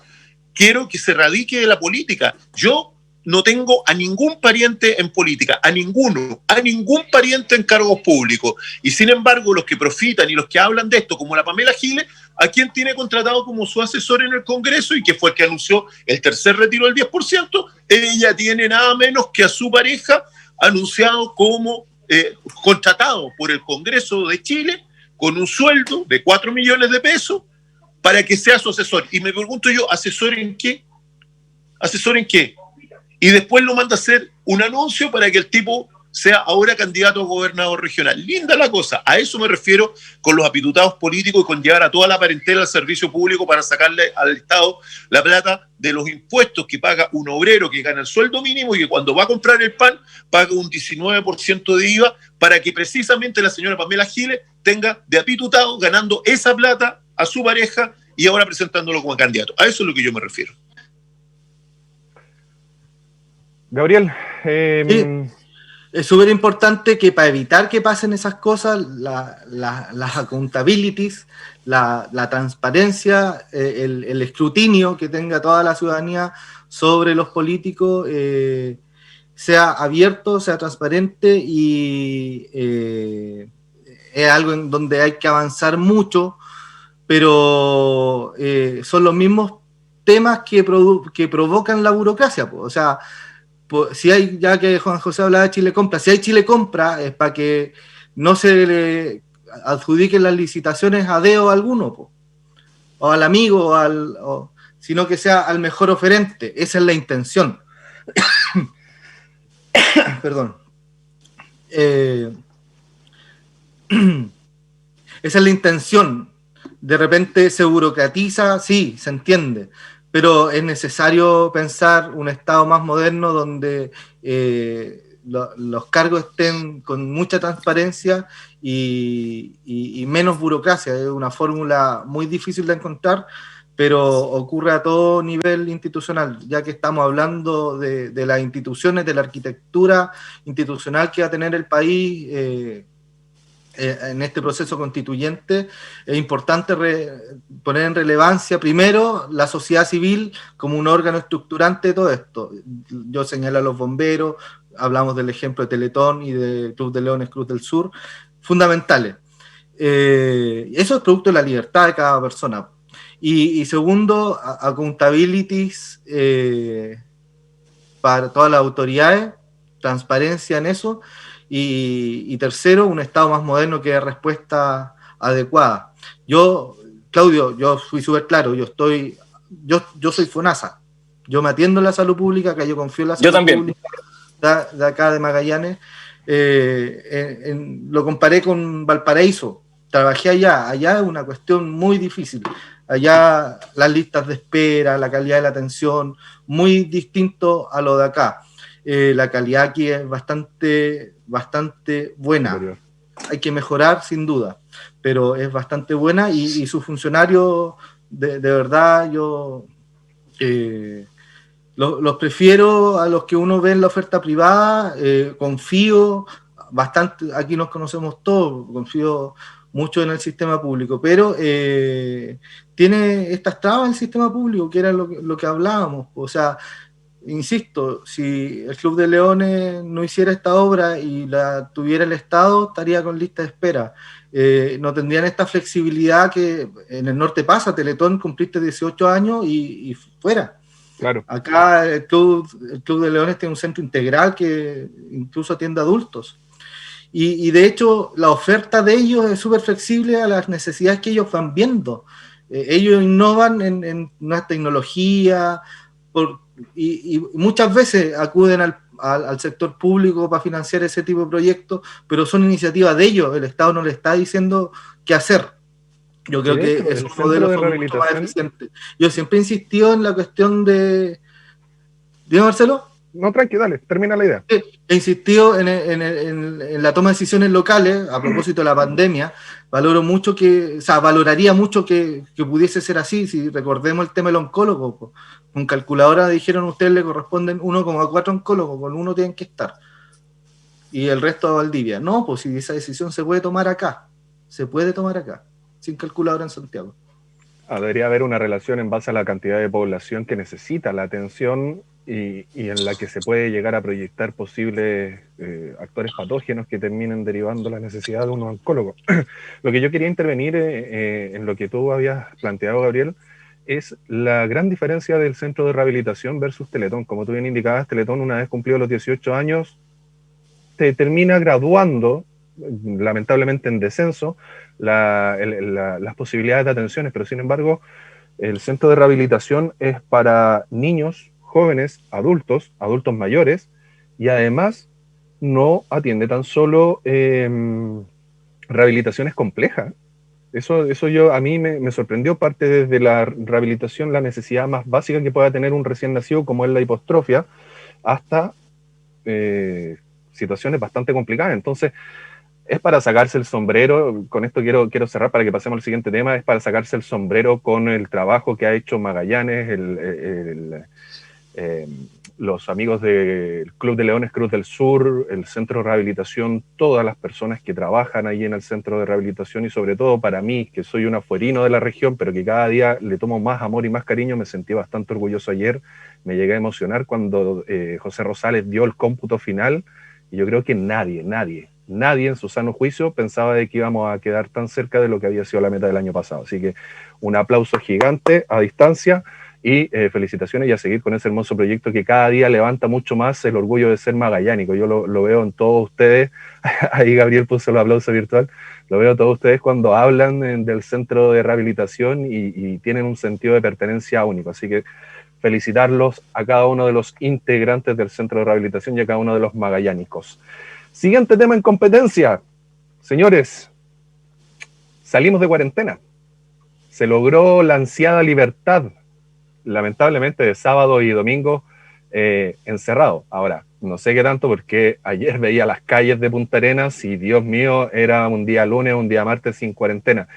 quiero que se radique de la política. Yo no tengo a ningún pariente en política, a ningún pariente en cargos públicos. Y sin embargo, los que profitan y los que hablan de esto, como la Pamela Giles, ¿a quién tiene contratado como su asesor en el Congreso y que fue el que anunció el tercer retiro del 10%? Ella tiene nada menos que a su pareja anunciado como contratado por el Congreso de Chile con un sueldo de 4 millones de pesos para que sea su asesor. Y me pregunto yo, ¿asesor en qué? ¿Asesor en qué? Y después lo manda a hacer un anuncio para que el tipo sea ahora candidato a gobernador regional. Linda la cosa. A eso me refiero con los apitutados políticos y con llevar a toda la parentela al servicio público para sacarle al Estado la plata de los impuestos que paga un obrero que gana el sueldo mínimo y que cuando va a comprar el pan paga un 19% de IVA para que precisamente la señora Pamela Giles tenga de apitutado ganando esa plata a su pareja y ahora presentándolo como candidato. A eso es lo que yo me refiero. Gabriel, sí, es súper importante que para evitar que pasen esas cosas, las accountabilities, la transparencia, el escrutinio que tenga toda la ciudadanía sobre los políticos sea abierto, sea transparente y es algo en donde hay que avanzar mucho, pero son los mismos temas que provocan la burocracia, pues. O sea, si hay, ya que Juan José hablaba de Chile Compra, si hay Chile Compra es para que no se le adjudiquen las licitaciones a dedo a alguno, po, o al amigo, sino que sea al mejor oferente. Esa es la intención. Perdón. Esa es la intención. De repente se burocratiza, sí, se entiende, pero es necesario pensar un Estado más moderno donde los cargos estén con mucha transparencia y menos burocracia. Es una fórmula muy difícil de encontrar, pero ocurre a todo nivel institucional, ya que estamos hablando de las instituciones, de la arquitectura institucional que va a tener el país en este proceso constituyente. Es importante poner en relevancia primero la sociedad civil como un órgano estructurante de todo esto. Yo señalo a los bomberos, hablamos del ejemplo de Teletón y de Club de Leones, Cruz del Sur, fundamentales. Eso es producto de la libertad de cada persona. Y segundo, accountabilities para todas las autoridades, transparencia en eso. Y tercero, un Estado más moderno que dé respuesta adecuada. Claudio, yo fui súper claro, yo soy FONASA, yo me atiendo en la salud pública, que yo confío en la salud pública de acá de Magallanes. Lo comparé con Valparaíso, trabajé allá es una cuestión muy difícil. Allá las listas de espera, la calidad de la atención, muy distinto a lo de acá. La calidad aquí es bastante buena. Hay que mejorar sin duda, pero es bastante buena y sus funcionarios de verdad yo los prefiero a los que uno ve en la oferta privada. Confío bastante, aquí nos conocemos todos, confío mucho en el sistema público, pero tiene estas trabas el sistema público, que era lo que hablábamos. O sea, insisto, si el Club de Leones no hiciera esta obra y la tuviera el Estado, estaría con lista de espera. No tendrían esta flexibilidad que en el norte pasa. Teletón, cumpliste 18 años y fuera. Claro. Acá el Club de Leones tiene un centro integral que incluso atiende a adultos. Y de hecho, la oferta de ellos es súper flexible a las necesidades que ellos van viendo. Ellos innovan en una tecnología y muchas veces acuden al sector público para financiar ese tipo de proyectos, pero son iniciativas de ellos. El Estado no le está diciendo qué hacer. Yo creo que es un modelo mucho más eficiente. Yo siempre he insistido en la cuestión de... ¿Dime, Marcelo? No, tranqui, dale, termina la idea. He insistido en la toma de decisiones locales, a propósito de la pandemia. Valoraría mucho que pudiese ser así. Si recordemos el tema del oncólogo, con calculadora dijeron ustedes le corresponden 1,4 oncólogos, con uno tienen que estar. Y el resto a Valdivia. No, pues si esa decisión se puede tomar acá, sin calculadora en Santiago. Debería haber una relación en base a la cantidad de población que necesita la atención y en la que se puede llegar a proyectar posibles actores patógenos que terminen derivando la necesidad de un oncólogo. Lo que yo quería intervenir en lo que tú habías planteado, Gabriel, es la gran diferencia del centro de rehabilitación versus Teletón. Como tú bien indicabas, Teletón, una vez cumplido los 18 años, te termina graduando, lamentablemente en descenso, las posibilidades de atenciones, pero sin embargo, el centro de rehabilitación es para niños, jóvenes, adultos mayores, y además no atiende tan solo rehabilitaciones complejas. Eso a mí me sorprendió, parte desde la rehabilitación, la necesidad más básica que pueda tener un recién nacido, como es la hipostrofia, hasta situaciones bastante complicadas. Entonces, es para sacarse el sombrero. Con esto quiero cerrar para que pasemos al siguiente tema. Es para sacarse el sombrero con el trabajo que ha hecho Magallanes, los amigos del Club de Leones Cruz del Sur, el Centro de Rehabilitación, todas las personas que trabajan ahí en el Centro de Rehabilitación, y sobre todo para mí, que soy un afuerino de la región, pero que cada día le tomo más amor y más cariño. Me sentí bastante orgulloso ayer, me llegué a emocionar cuando José Rosales dio el cómputo final, y yo creo que nadie en su sano juicio pensaba de que íbamos a quedar tan cerca de lo que había sido la meta del año pasado. Así que un aplauso gigante a distancia y felicitaciones, y a seguir con ese hermoso proyecto que cada día levanta mucho más el orgullo de ser magallánico. Yo lo veo en todos ustedes. Ahí Gabriel puso el aplauso virtual. Lo veo en todos ustedes cuando hablan del centro de rehabilitación y tienen un sentido de pertenencia único. Así que felicitarlos a cada uno de los integrantes del centro de rehabilitación y a cada uno de los magallánicos. Siguiente tema en competencia. Señores, salimos de cuarentena. Se logró la ansiada libertad, lamentablemente, de sábado y domingo encerrado. Ahora, no sé qué tanto, porque ayer veía las calles de Punta Arenas y, Dios mío, era un día lunes, un día martes sin cuarentena.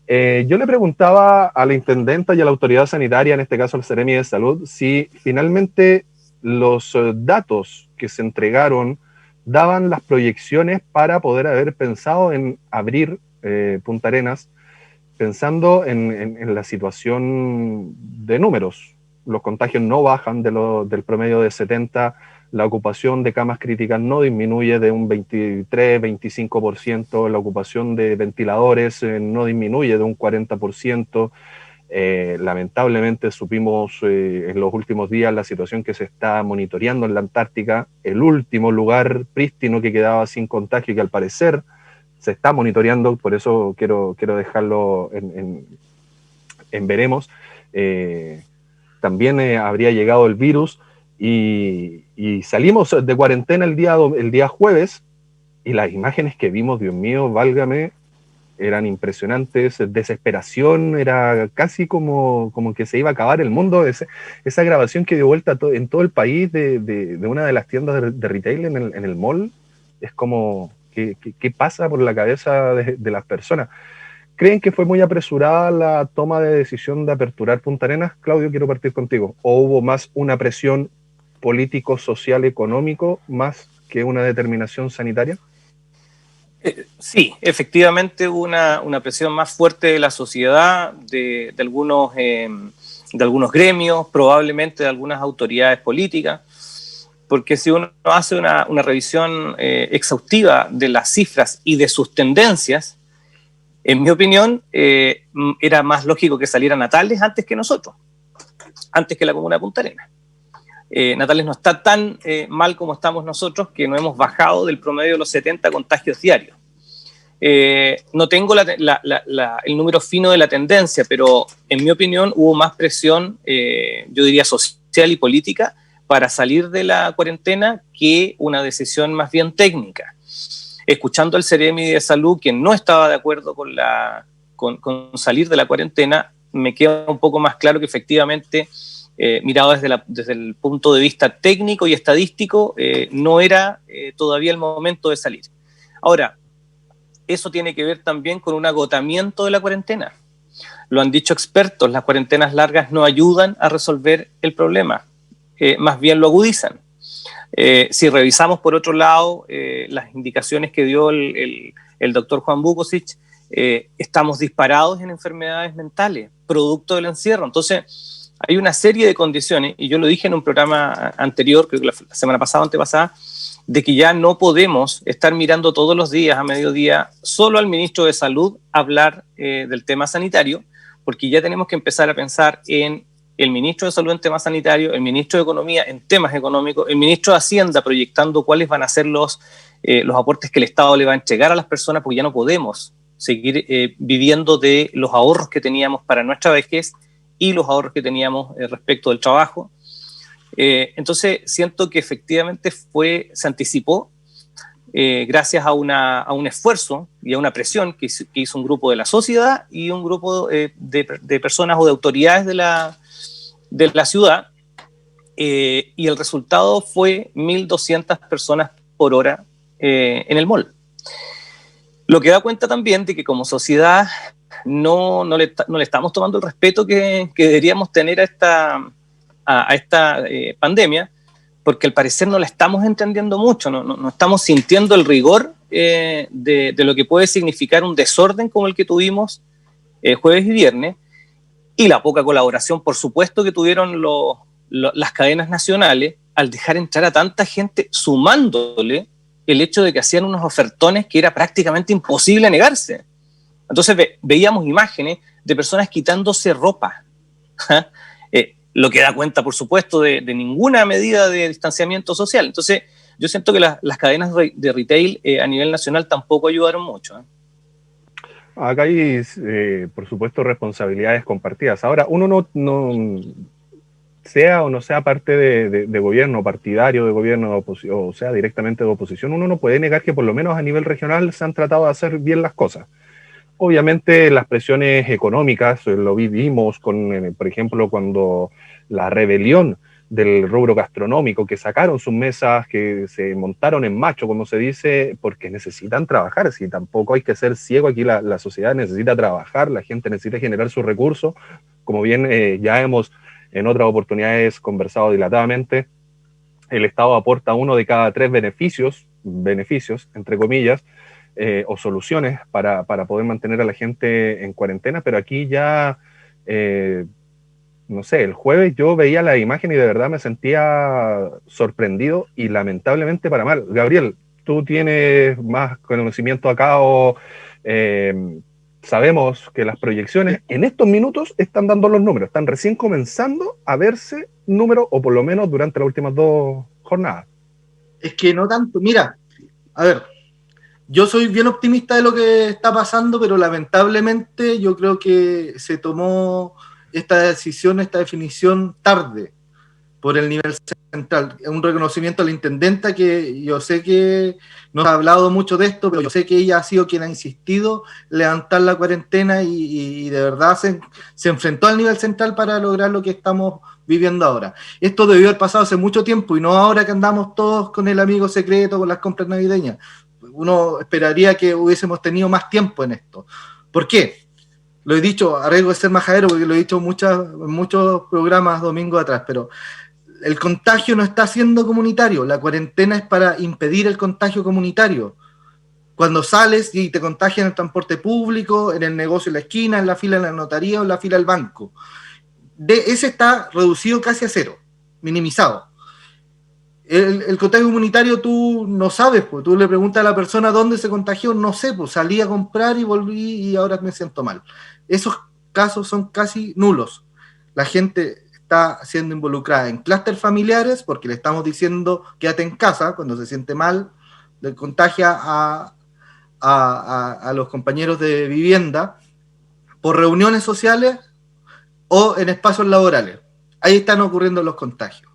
Yo le preguntaba a la intendenta y a la autoridad sanitaria, en este caso al Seremi de Salud, si finalmente los datos que se entregaron daban las proyecciones para poder haber pensado en abrir Punta Arenas, pensando en la situación de números. Los contagios no bajan del promedio de 70, la ocupación de camas críticas no disminuye de un 23-25%, la ocupación de ventiladores no disminuye de un 40%. Lamentablemente supimos en los últimos días la situación que se está monitoreando en la Antártica, el último lugar prístino que quedaba sin contagio y que al parecer se está monitoreando. Por eso quiero dejarlo en veremos. También habría llegado el virus y salimos de cuarentena el día jueves, y las imágenes que vimos, Dios mío, válgame, eran impresionantes. Desesperación, era casi como que se iba a acabar el mundo. Esa grabación que dio vuelta en todo el país de una de las tiendas de retail en el mall, es como, ¿qué pasa por la cabeza de las personas? ¿Creen que fue muy apresurada la toma de decisión de aperturar Punta Arenas? Claudio, quiero partir contigo. ¿O hubo más una presión político, social, económico, más que una determinación sanitaria? Sí, efectivamente hubo una presión más fuerte de la sociedad, de algunos algunos gremios, probablemente de algunas autoridades políticas, porque si uno hace una revisión exhaustiva de las cifras y de sus tendencias, en mi opinión, era más lógico que saliera Natales antes que nosotros, antes que la comuna de Punta Arenas. Natales no está tan mal como estamos nosotros, que no hemos bajado del promedio de los 70 contagios diarios. No tengo el número fino de la tendencia, pero en mi opinión hubo más presión, yo diría social y política, para salir de la cuarentena que una decisión más bien técnica. Escuchando al Seremi de Salud, quien no estaba de acuerdo con salir de la cuarentena, me queda un poco más claro que efectivamente, mirado desde el punto de vista técnico y estadístico, no era todavía el momento de salir. Ahora, eso tiene que ver también con un agotamiento de la cuarentena. Lo han dicho expertos, las cuarentenas largas no ayudan a resolver el problema, más bien lo agudizan. Si revisamos por otro lado las indicaciones que dio el doctor Juan Bukosich, estamos disparados en enfermedades mentales, producto del encierro. Entonces, hay una serie de condiciones, y yo lo dije en un programa anterior, creo que la semana pasada o antepasada, de que ya no podemos estar mirando todos los días a mediodía solo al ministro de Salud hablar del tema sanitario, porque ya tenemos que empezar a pensar en el ministro de Salud en temas sanitarios, el ministro de Economía en temas económicos, el ministro de Hacienda proyectando cuáles van a ser los aportes que el Estado le va a entregar a las personas, porque ya no podemos seguir viviendo de los ahorros que teníamos para nuestra vejez y los ahorros que teníamos respecto del trabajo. Entonces siento que efectivamente se anticipó gracias a un esfuerzo y a una presión que hizo un grupo de la sociedad y un grupo de personas o de autoridades de la ciudad, y el resultado fue 1.200 personas por hora en el mall. Lo que da cuenta también de que como sociedad no le estamos tomando el respeto que deberíamos tener a esta pandemia, porque al parecer no la estamos entendiendo mucho, no estamos sintiendo el rigor de lo que puede significar un desorden como el que tuvimos jueves y viernes, y la poca colaboración, por supuesto, que tuvieron las cadenas nacionales al dejar entrar a tanta gente, sumándole el hecho de que hacían unos ofertones que era prácticamente imposible negarse. Entonces veíamos imágenes de personas quitándose ropa, lo que da cuenta, por supuesto, de ninguna medida de distanciamiento social. Entonces, yo siento que las cadenas de retail a nivel nacional tampoco ayudaron mucho. Acá hay, por supuesto, responsabilidades compartidas. Ahora, uno no sea o no sea parte de gobierno, partidario de gobierno, o sea, directamente de oposición, uno no puede negar que por lo menos a nivel regional se han tratado de hacer bien las cosas. Obviamente las presiones económicas lo vivimos con, por ejemplo, cuando la rebelión del rubro gastronómico, que sacaron sus mesas, que se montaron en macho, como se dice, porque necesitan trabajar. Si tampoco hay que ser ciego, aquí la sociedad necesita trabajar, la gente necesita generar sus recursos, como bien ya hemos en otras oportunidades conversado dilatadamente. El Estado aporta 1 de cada 3 beneficios, entre comillas, o soluciones para poder mantener a la gente en cuarentena, pero aquí ya, no sé, el jueves yo veía la imagen y de verdad me sentía sorprendido y lamentablemente para mal. Gabriel, tú tienes más conocimiento acá o sabemos que las proyecciones en estos minutos están dando los números, están recién comenzando a verse números, o por lo menos durante las últimas 2 jornadas. Es que no tanto, mira, a ver, yo soy bien optimista de lo que está pasando, pero lamentablemente yo creo que se tomó esta decisión, esta definición tarde por el nivel central. Un reconocimiento a la intendenta, que yo sé que no ha hablado mucho de esto, pero yo sé que ella ha sido quien ha insistido en levantar la cuarentena y de verdad se enfrentó al nivel central para lograr lo que estamos viviendo ahora. Esto debió haber pasado hace mucho tiempo y no ahora que andamos todos con el amigo secreto, con las compras navideñas. Uno esperaría que hubiésemos tenido más tiempo en esto. ¿Por qué? Lo he dicho, a riesgo de ser majadero, porque lo he dicho en muchos programas domingos atrás, pero el contagio no está siendo comunitario. La cuarentena es para impedir el contagio comunitario. Cuando sales y te contagian en el transporte público, en el negocio en la esquina, en la fila de la notaría o en la fila del banco. ese está reducido casi a cero, minimizado. El contagio comunitario tú no sabes, pues tú le preguntas a la persona dónde se contagió, no sé, pues salí a comprar y volví y ahora me siento mal. Esos casos son casi nulos. La gente está siendo involucrada en clústeres familiares porque le estamos diciendo quédate en casa cuando se siente mal, le contagia a los compañeros de vivienda por reuniones sociales o en espacios laborales. Ahí están ocurriendo los contagios.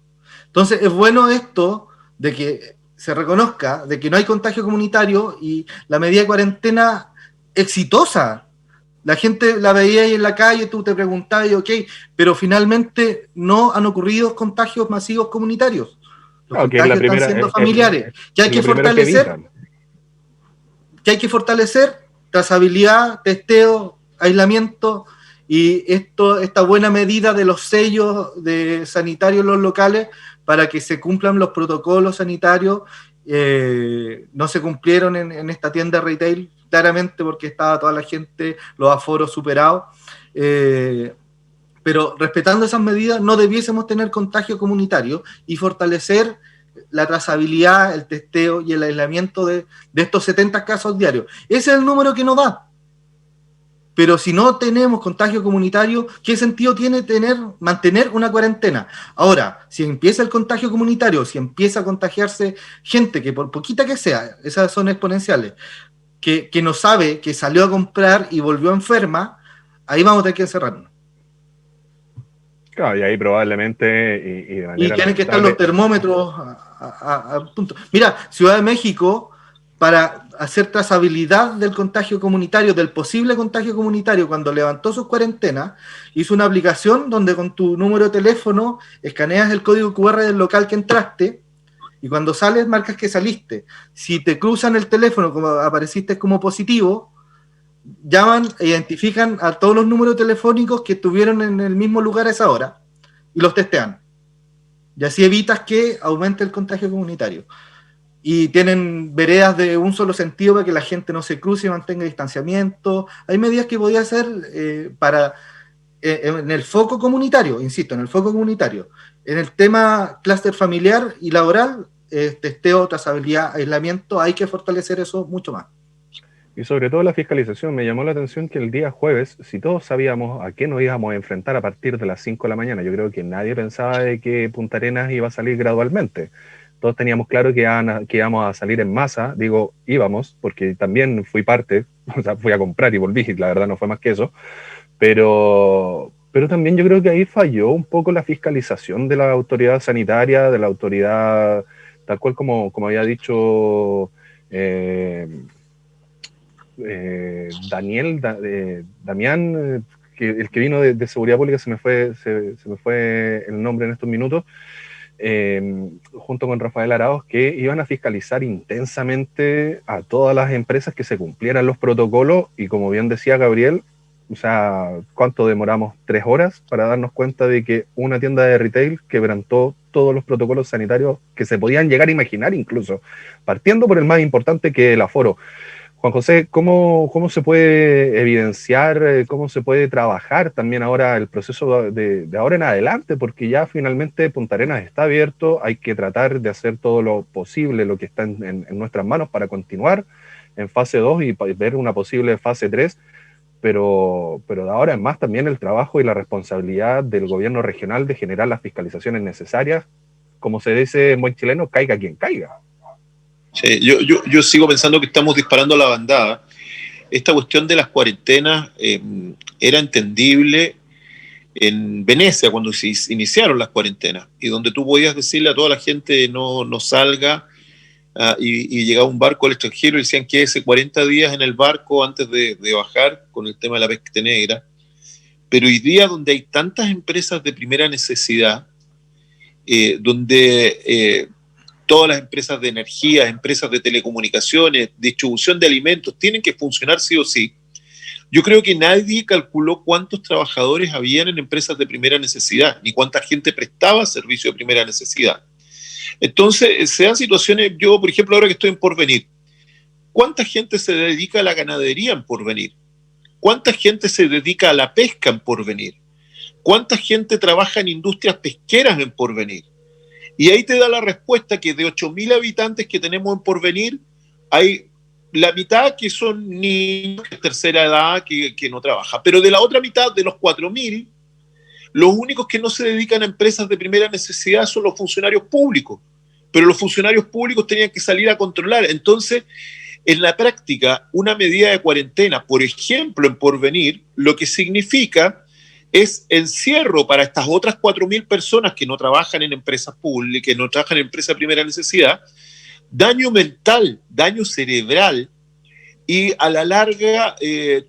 Entonces es bueno esto de que se reconozca de que no hay contagio comunitario y la medida de cuarentena exitosa. La gente la veía ahí en la calle, tú te preguntabas, ok, pero finalmente no han ocurrido contagios masivos comunitarios. Los contagios están siendo familiares. ¿Qué hay que fortalecer? ¿Qué hay que fortalecer? Trazabilidad, testeo, aislamiento y esta buena medida de los sellos de sanitarios en los locales para que se cumplan los protocolos sanitarios. No se cumplieron en esta tienda retail, claramente porque estaba toda la gente, los aforos superados. Pero respetando esas medidas no debiésemos tener contagio comunitario y fortalecer la trazabilidad, el testeo y el aislamiento de estos 70 casos diarios. Ese es el número que nos da. Pero si no tenemos contagio comunitario, ¿qué sentido tiene mantener una cuarentena? Ahora, si empieza el contagio comunitario, si empieza a contagiarse gente que por poquita que sea, esas son exponenciales, que no sabe, que salió a comprar y volvió enferma, ahí vamos a tener que encerrarnos. Claro, y ahí probablemente, y de manera y tienen que estar los termómetros a punto. Mira, Ciudad de México, para hacer trazabilidad del contagio comunitario, del posible contagio comunitario, cuando levantó sus cuarentenas, hizo una aplicación donde con tu número de teléfono escaneas el código QR del local que entraste y cuando sales marcas que saliste. Si te cruzan el teléfono como apareciste como positivo, llaman e identifican a todos los números telefónicos que estuvieron en el mismo lugar a esa hora y los testean. Y así evitas que aumente el contagio comunitario. Y tienen veredas de un solo sentido para que la gente no se cruce y mantenga distanciamiento. Hay medidas que podía hacer para, en el foco comunitario, insisto, en el foco comunitario. En el tema clúster familiar y laboral, testeo, trazabilidad, aislamiento, hay que fortalecer eso mucho más. Y sobre todo la fiscalización. Me llamó la atención que el día jueves, si todos sabíamos a qué nos íbamos a enfrentar a partir de las 5 de la mañana, yo creo que nadie pensaba de que Punta Arenas iba a salir gradualmente. Todos teníamos claro que íbamos a salir en masa, digo íbamos, porque también fui parte, o sea, fui a comprar y volví, la verdad no fue más que eso, pero también yo creo que ahí falló un poco la fiscalización de la autoridad sanitaria, de la autoridad, tal cual como había dicho Damián, que el que vino de Seguridad Pública, se me fue el nombre en estos minutos, junto con Rafael Arauz, que iban a fiscalizar intensamente a todas las empresas que se cumplieran los protocolos, y como bien decía Gabriel, o sea, ¿cuánto demoramos? 3 horas para darnos cuenta de que una tienda de retail quebrantó todos los protocolos sanitarios que se podían llegar a imaginar, incluso, partiendo por el más importante, que el aforo. Juan José, ¿cómo se puede evidenciar, cómo se puede trabajar también ahora el proceso de ahora en adelante? Porque ya finalmente Punta Arenas está abierto, hay que tratar de hacer todo lo posible, lo que está en nuestras manos para continuar en fase 2 y ver una posible fase 3, pero de ahora en más también el trabajo y la responsabilidad del gobierno regional de generar las fiscalizaciones necesarias, como se dice en buen chileno, caiga quien caiga. Sí, yo sigo pensando que estamos disparando a la bandada. Esta cuestión de las cuarentenas era entendible en Venecia cuando se iniciaron las cuarentenas y donde tú podías decirle a toda la gente no salga y llegaba un barco al extranjero y decían quédese 40 días en el barco antes de bajar con el tema de la pesca negra. Pero hoy día donde hay tantas empresas de primera necesidad, donde todas las empresas de energía, empresas de telecomunicaciones, distribución de alimentos, tienen que funcionar sí o sí. Yo creo que nadie calculó cuántos trabajadores habían en empresas de primera necesidad, ni cuánta gente prestaba servicio de primera necesidad. Entonces, se dan situaciones, yo, por ejemplo, ahora que estoy en Porvenir, ¿cuánta gente se dedica a la ganadería en Porvenir? ¿Cuánta gente se dedica a la pesca en Porvenir? ¿cuánta gente trabaja en industrias pesqueras en Porvenir? Y ahí te da la respuesta que de 8.000 habitantes que tenemos en Porvenir, hay la mitad que son niños de tercera edad que no trabajan. Pero de la otra mitad, de los 4.000, los únicos que no se dedican a empresas de primera necesidad son los funcionarios públicos. Pero los funcionarios públicos tenían que salir a controlar. Entonces, en la práctica, una medida de cuarentena, por ejemplo, en Porvenir, lo que significa es encierro para estas otras 4.000 personas que no trabajan en empresas públicas, que no trabajan en empresas de primera necesidad, daño mental, daño cerebral, y a la larga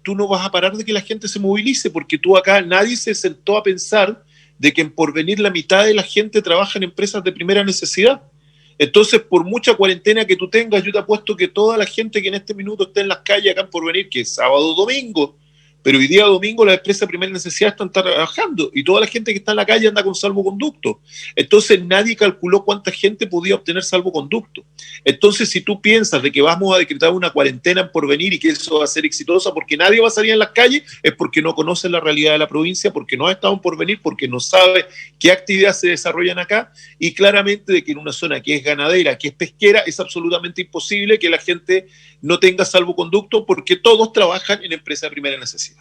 tú no vas a parar de que la gente se movilice, porque tú acá nadie se sentó a pensar de que en Porvenir la mitad de la gente trabaja en empresas de primera necesidad. Entonces, por mucha cuarentena que tú tengas, yo te apuesto que toda la gente que en este minuto está en las calles acá en Porvenir, que es sábado o domingo, pero hoy día domingo las empresas de primera necesidad están trabajando y toda la gente que está en la calle anda con salvoconducto. Entonces nadie calculó cuánta gente podía obtener salvoconducto. Entonces, si tú piensas de que vamos a decretar una cuarentena en Porvenir y que eso va a ser exitosa porque nadie va a salir en las calles, es porque no conoces la realidad de la provincia, porque no ha estado en Porvenir, porque no sabe qué actividades se desarrollan acá, y claramente de que en una zona que es ganadera, que es pesquera, es absolutamente imposible que la gente no tenga salvoconducto porque todos trabajan en empresas de primera necesidad.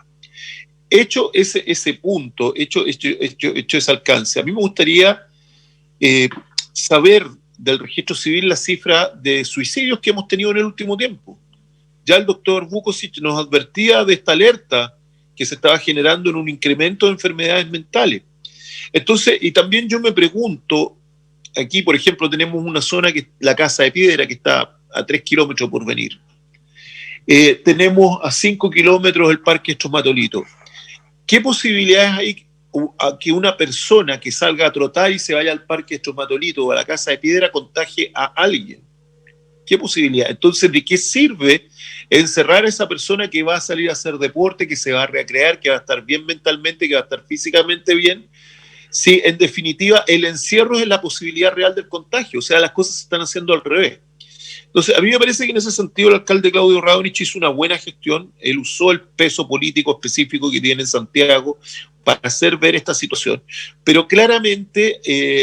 Hecho ese punto, hecho ese alcance, a mí me gustaría saber del registro civil la cifra de suicidios que hemos tenido en el último tiempo. Ya el doctor Vukovic nos advertía de esta alerta que se estaba generando en un incremento de enfermedades mentales. Entonces, y también yo me pregunto, aquí por ejemplo tenemos una zona que es la Casa de Piedra, que está a 3 kilómetros por venir. Tenemos a 5 kilómetros el Parque Estromatolito. ¿Qué posibilidades hay a que una persona que salga a trotar y se vaya al Parque Estromatolito o a la Casa de Piedra contagie a alguien? ¿Qué posibilidad? Entonces, ¿de qué sirve encerrar a esa persona que va a salir a hacer deporte, que se va a recrear, que va a estar bien mentalmente, que va a estar físicamente bien? Si en definitiva el encierro es la posibilidad real del contagio, o sea, las cosas se están haciendo al revés. Entonces, a mí me parece que en ese sentido el alcalde Claudio Radonich hizo una buena gestión. Él usó el peso político específico que tiene en Santiago para hacer ver esta situación. Pero claramente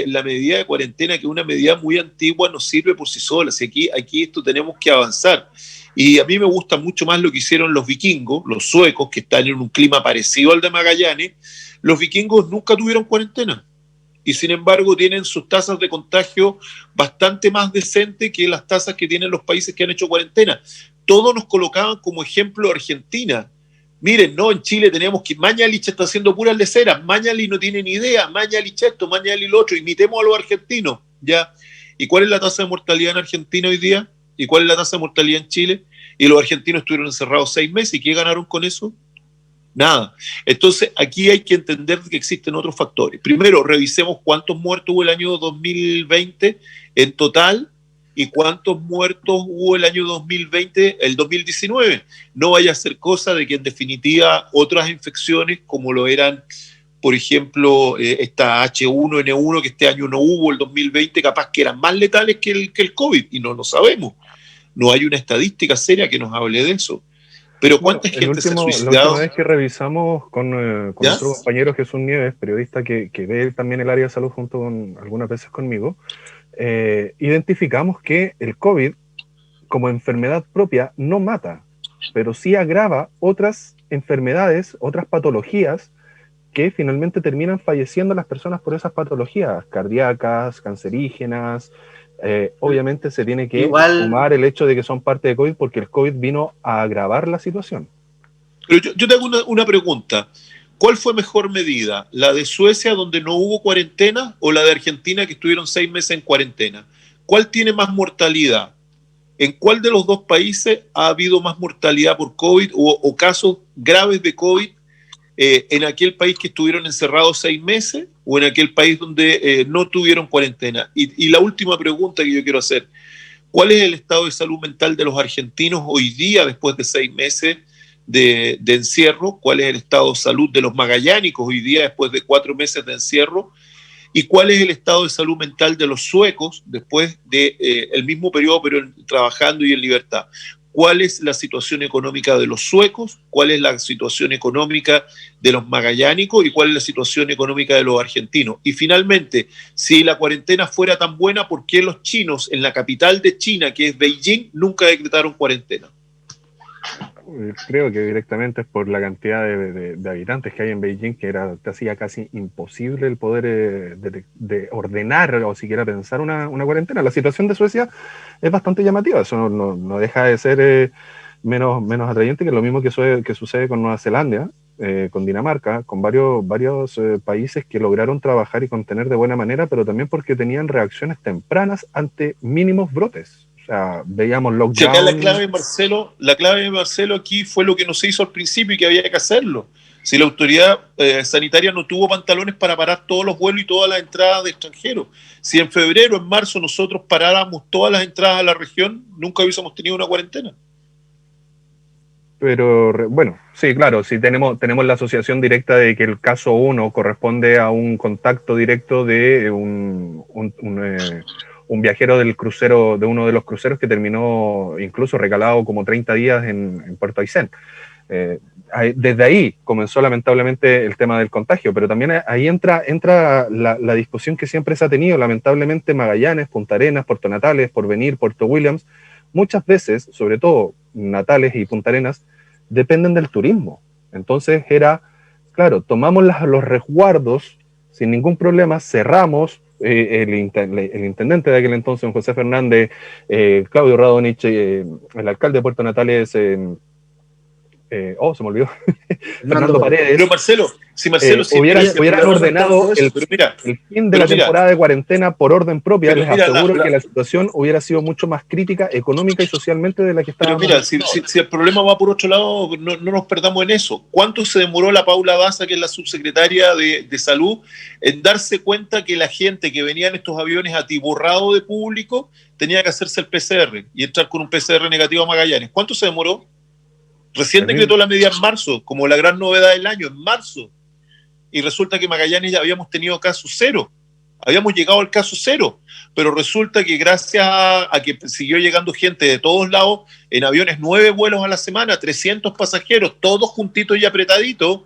la medida de cuarentena, que es una medida muy antigua, no sirve por sí sola. Aquí esto tenemos que avanzar. Y a mí me gusta mucho más lo que hicieron los vikingos, los suecos, que están en un clima parecido al de Magallanes. Los vikingos nunca tuvieron cuarentena. Y sin embargo tienen sus tasas de contagio bastante más decentes que las tasas que tienen los países que han hecho cuarentena. Todos nos colocaban como ejemplo Argentina. Miren, no, en Chile tenemos que Mañalich está haciendo puras leceras, Mañalich no tiene ni idea, Mañalich esto, Mañalich lo otro, imitemos a los argentinos, ¿ya? ¿Y cuál es la tasa de mortalidad en Argentina hoy día? ¿Y cuál es la tasa de mortalidad en Chile? Y los argentinos estuvieron encerrados 6 meses, ¿y qué ganaron con eso? Nada. Entonces, aquí hay que entender que existen otros factores. Primero, revisemos cuántos muertos hubo el año 2020 en total y cuántos muertos hubo el año 2020, el 2019. No vaya a ser cosa de que, en definitiva, otras infecciones, como lo eran, por ejemplo, esta H1N1, que este año no hubo, el 2020, capaz que eran más letales que el COVID, y no lo sabemos. No hay una estadística seria que nos hable de eso. Pero ¿cuánta gente se ha suicidado? La última vez que revisamos con nuestro compañero Jesús Nieves, periodista que ve también el área de salud junto con algunas veces conmigo, identificamos que el COVID como enfermedad propia no mata, pero sí agrava otras enfermedades, otras patologías que finalmente terminan falleciendo las personas por esas patologías cardíacas, cancerígenas. Obviamente se tiene que sumar el hecho de que son parte de COVID, porque el COVID vino a agravar la situación. Pero yo te hago una pregunta. ¿Cuál fue mejor medida? ¿La de Suecia, donde no hubo cuarentena, o la de Argentina, que estuvieron 6 meses en cuarentena? ¿Cuál tiene más mortalidad? ¿En cuál de los dos países ha habido más mortalidad por COVID o casos graves de COVID? ¿En aquel país que estuvieron encerrados 6 meses o en aquel país donde no tuvieron cuarentena? Y la última pregunta que yo quiero hacer, ¿cuál es el estado de salud mental de los argentinos hoy día después de 6 meses de encierro? ¿Cuál es el estado de salud de los magallánicos hoy día después de 4 meses de encierro? ¿Y cuál es el estado de salud mental de los suecos después del mismo periodo, pero trabajando y en libertad? cuál es la situación económica de los suecos, cuál es la situación económica de los magallánicos y cuál es la situación económica de los argentinos. Y finalmente, si la cuarentena fuera tan buena, ¿por qué los chinos en la capital de China, que es Beijing, nunca decretaron cuarentena? Creo que directamente es por la cantidad de habitantes que hay en Beijing, que te hacía casi imposible el poder de ordenar o siquiera pensar una cuarentena. La situación de Suecia es bastante llamativa, eso no deja de ser menos atrayente que lo mismo que sucede con Nueva Zelanda, con Dinamarca, con varios países que lograron trabajar y contener de buena manera, pero también porque tenían reacciones tempranas ante mínimos brotes. O sea, veíamos lockdown. Si acá la clave de Marcelo aquí fue lo que no se hizo al principio y que había que hacerlo. Si la autoridad sanitaria no tuvo pantalones para parar todos los vuelos y todas las entradas de extranjeros. Si en febrero, en marzo nosotros paráramos todas las entradas a la región, nunca hubiésemos tenido una cuarentena. Pero bueno, sí, claro, si tenemos la asociación directa de que el caso 1 corresponde a un contacto directo de un viajero del crucero, de uno de los cruceros que terminó incluso recalado como 30 días en Puerto Aysén. Desde ahí comenzó lamentablemente el tema del contagio, pero también ahí entra la discusión que siempre se ha tenido, lamentablemente Magallanes, Punta Arenas, Puerto Natales, Porvenir, Puerto Williams, muchas veces, sobre todo Natales y Punta Arenas, dependen del turismo. Entonces claro, tomamos los resguardos sin ningún problema, cerramos. El intendente de aquel entonces, don José Fernández, Claudio Radonich, el alcalde de Puerto Natales, se me olvidó, Fernando Paredes. Pero Marcelo, si hubieran ordenado el fin de la temporada de cuarentena por orden propia, les aseguro que la situación hubiera sido mucho más crítica, económica y socialmente de la que estábamos. Pero mira, si el problema va por otro lado, no nos perdamos en eso. ¿Cuánto se demoró la Paula Daza, que es la subsecretaria de Salud, en darse cuenta que la gente que venía en estos aviones atiborrado de público tenía que hacerse el PCR y entrar con un PCR negativo a Magallanes? ¿Cuánto se demoró? Recién decretó la medida en marzo, como la gran novedad del año, en marzo. Y resulta que Magallanes ya habíamos tenido caso cero. Habíamos llegado al caso cero. Pero resulta que gracias a que siguió llegando gente de todos lados, en aviones 9 vuelos a la semana, 300 pasajeros, todos juntitos y apretaditos,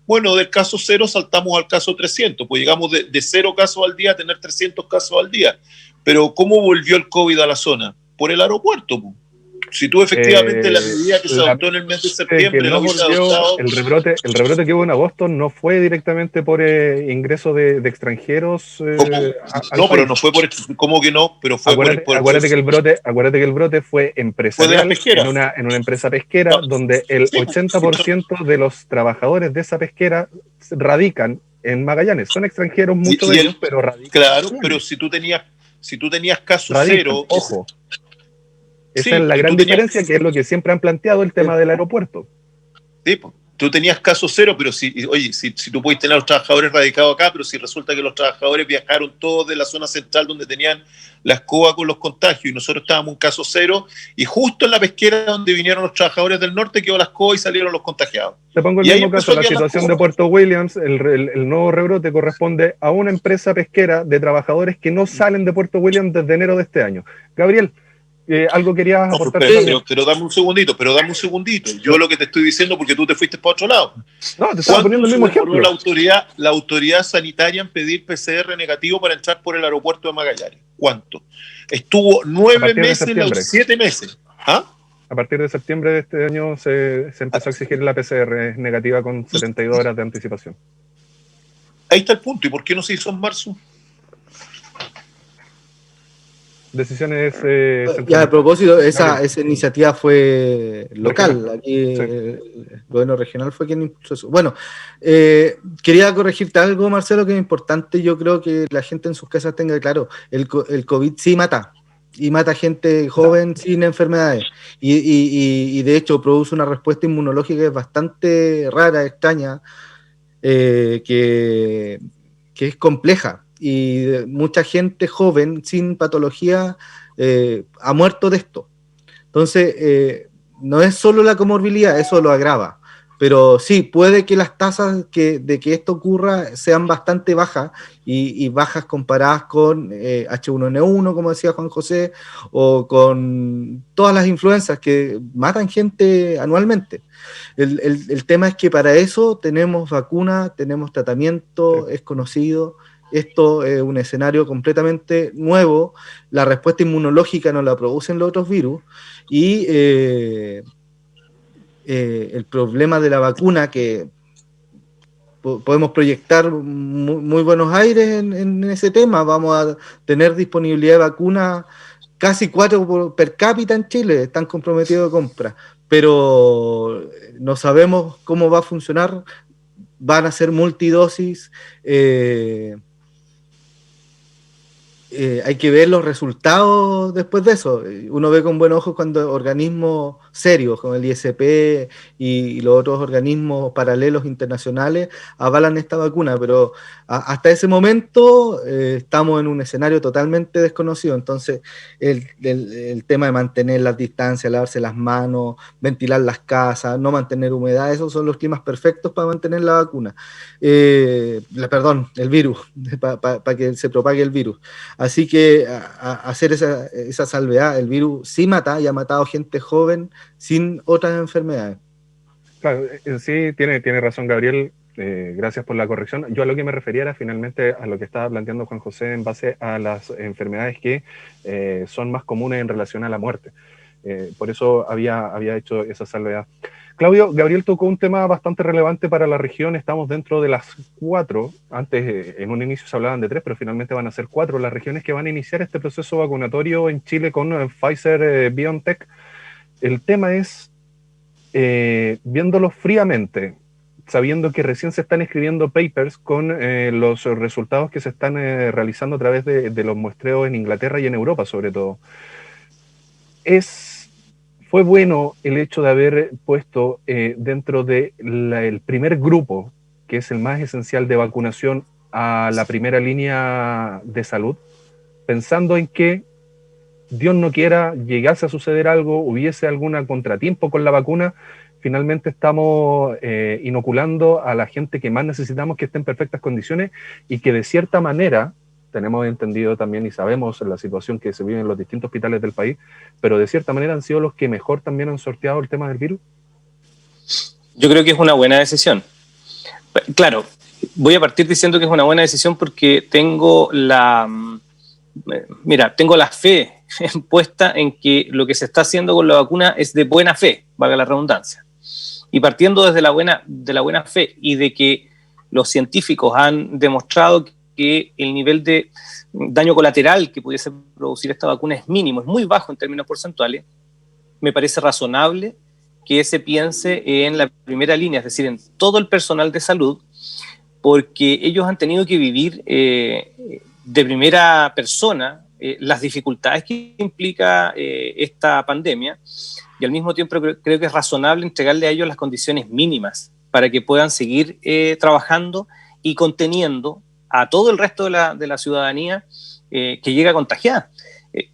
bueno, del caso cero saltamos al caso 300. Pues llegamos de 0 casos al día a tener 300 casos al día. Pero ¿cómo volvió el COVID a la zona? Por el aeropuerto, pues. Si tú efectivamente la medida que se adoptó en el mes de septiembre no volvió, el rebrote que hubo en agosto no fue directamente por ingreso de extranjeros. No, pero no fue por, ¿cómo que no? Pero fue acuérdate que el brote fue empresarial, en una empresa pesquera, donde el 80% de los trabajadores de esa pesquera radican en Magallanes. Son extranjeros, muchos de ellos, pero radican. Claro, pero si tú tenías caso cero. Ojo. Esa es la gran diferencia, que es lo que siempre han planteado el tema del aeropuerto. Sí, pues. Tú tenías caso cero, pero si tú puedes tener a los trabajadores radicados acá, pero si resulta que los trabajadores viajaron todos de la zona central donde tenían la escoba con los contagios y nosotros estábamos en caso cero, y justo en la pesquera donde vinieron los trabajadores del norte quedó la escoba y salieron los contagiados. Te pongo el mismo caso, la situación de Puerto Williams, el nuevo rebrote corresponde a una empresa pesquera de trabajadores que no salen de Puerto Williams desde enero de este año. Gabriel, algo querías aportar. Pero dame un segundito. Yo lo que te estoy diciendo, porque tú te fuiste para otro lado. No, te estaba poniendo el mismo ejemplo. La autoridad sanitaria en pedir PCR negativo para entrar por el aeropuerto de Magallanes. ¿Cuánto? Estuvo 9 meses, 7 meses. ¿Ah? A partir de septiembre de este año se empezó a exigir la PCR negativa con 72 horas de anticipación. Ahí está el punto. ¿Y por qué no se hizo en marzo? Decisiones ya, a propósito, esa iniciativa fue local. Aquí sí. El gobierno regional fue quien impulsó eso. Bueno, quería corregirte algo, Marcelo, que es importante. Yo creo que la gente en sus casas tenga claro, el COVID sí mata, y mata gente joven sin enfermedades, y de hecho produce una respuesta inmunológica que es bastante rara, extraña, que es compleja. Y mucha gente joven sin patología ha muerto de esto. Entonces, no es solo la comorbilidad, eso lo agrava, pero sí, puede que las tasas de que esto ocurra sean bastante bajas, y bajas comparadas con H1N1, como decía Juan José, o con todas las influencias que matan gente anualmente. El tema es que para eso tenemos vacuna, tenemos tratamiento, es conocido. Esto es un escenario completamente nuevo. La respuesta inmunológica no la producen los otros virus, y el problema de la vacuna, que podemos proyectar muy buenos aires en ese tema. Vamos a tener disponibilidad de vacunas casi 4 per cápita en Chile, están comprometidos de compra, pero no sabemos cómo va a funcionar. Van a ser multidosis. Hay que ver los resultados después de eso. Uno ve con buen ojo cuando organismos serios, como el ISP y los otros organismos paralelos internacionales, avalan esta vacuna, pero hasta ese momento estamos en un escenario totalmente desconocido. Entonces, el tema de mantener las distancias, lavarse las manos, ventilar las casas, no mantener humedad, esos son los climas perfectos para mantener la vacuna. El virus, para que se propague el virus. Así que hacer esa salvedad. El virus sí mata, y ha matado gente joven sin otras enfermedades. Claro, sí, tiene razón Gabriel, gracias por la corrección. Yo a lo que me refería era finalmente a lo que estaba planteando Juan José en base a las enfermedades que son más comunes en relación a la muerte. Por eso había hecho esa salvedad. Claudio, Gabriel tocó un tema bastante relevante para la región. Estamos dentro de las 4, antes en un inicio se hablaban de 3, pero finalmente van a ser 4 las regiones que van a iniciar este proceso vacunatorio en Chile con Pfizer BioNTech. El tema es, viéndolo fríamente, sabiendo que recién se están escribiendo papers con los resultados que se están realizando a través de los muestreos en Inglaterra y en Europa sobre todo, fue bueno el hecho de haber puesto dentro del primer grupo, que es el más esencial de vacunación, a la primera línea de salud, pensando en que Dios no quiera, llegase a suceder algo, hubiese algún contratiempo con la vacuna, finalmente estamos inoculando a la gente que más necesitamos, que esté en perfectas condiciones y que de cierta manera, tenemos entendido también y sabemos la situación que se vive en los distintos hospitales del país, pero de cierta manera han sido los que mejor también han sorteado el tema del virus. Yo creo que es una buena decisión. Claro, voy a partir diciendo que es una buena decisión porque tengo la fe puesta en que lo que se está haciendo con la vacuna es de buena fe, valga la redundancia. Y partiendo desde la buena fe y de que los científicos han demostrado que el nivel de daño colateral que pudiese producir esta vacuna es mínimo, es muy bajo en términos porcentuales, me parece razonable que se piense en la primera línea, es decir, en todo el personal de salud, porque ellos han tenido que vivir de primera persona las dificultades que implica esta pandemia, y al mismo tiempo creo que es razonable entregarle a ellos las condiciones mínimas para que puedan seguir trabajando y conteniendo a todo el resto de la ciudadanía que llega contagiada.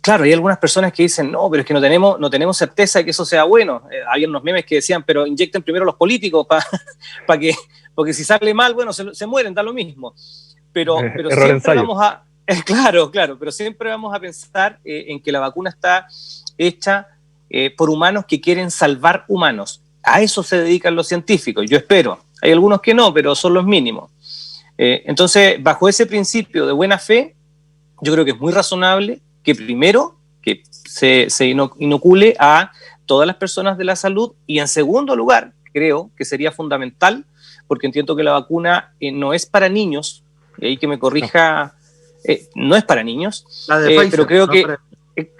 Claro, hay algunas personas que dicen, no, pero es que no tenemos certeza de que eso sea bueno. Había unos memes que decían, pero inyecten primero a los políticos porque si sale mal, bueno, se mueren, da lo mismo. Pero siempre vamos a... Claro, pero siempre vamos a pensar en que la vacuna está hecha por humanos que quieren salvar humanos. A eso se dedican los científicos, yo espero. Hay algunos que no, pero son los mínimos. Entonces, bajo ese principio de buena fe, yo creo que es muy razonable que primero que se inocule a todas las personas de la salud, y en segundo lugar, creo que sería fundamental, porque entiendo que la vacuna no es para niños, y ahí que me corrija, no es para niños, la de Pfizer, pero creo que,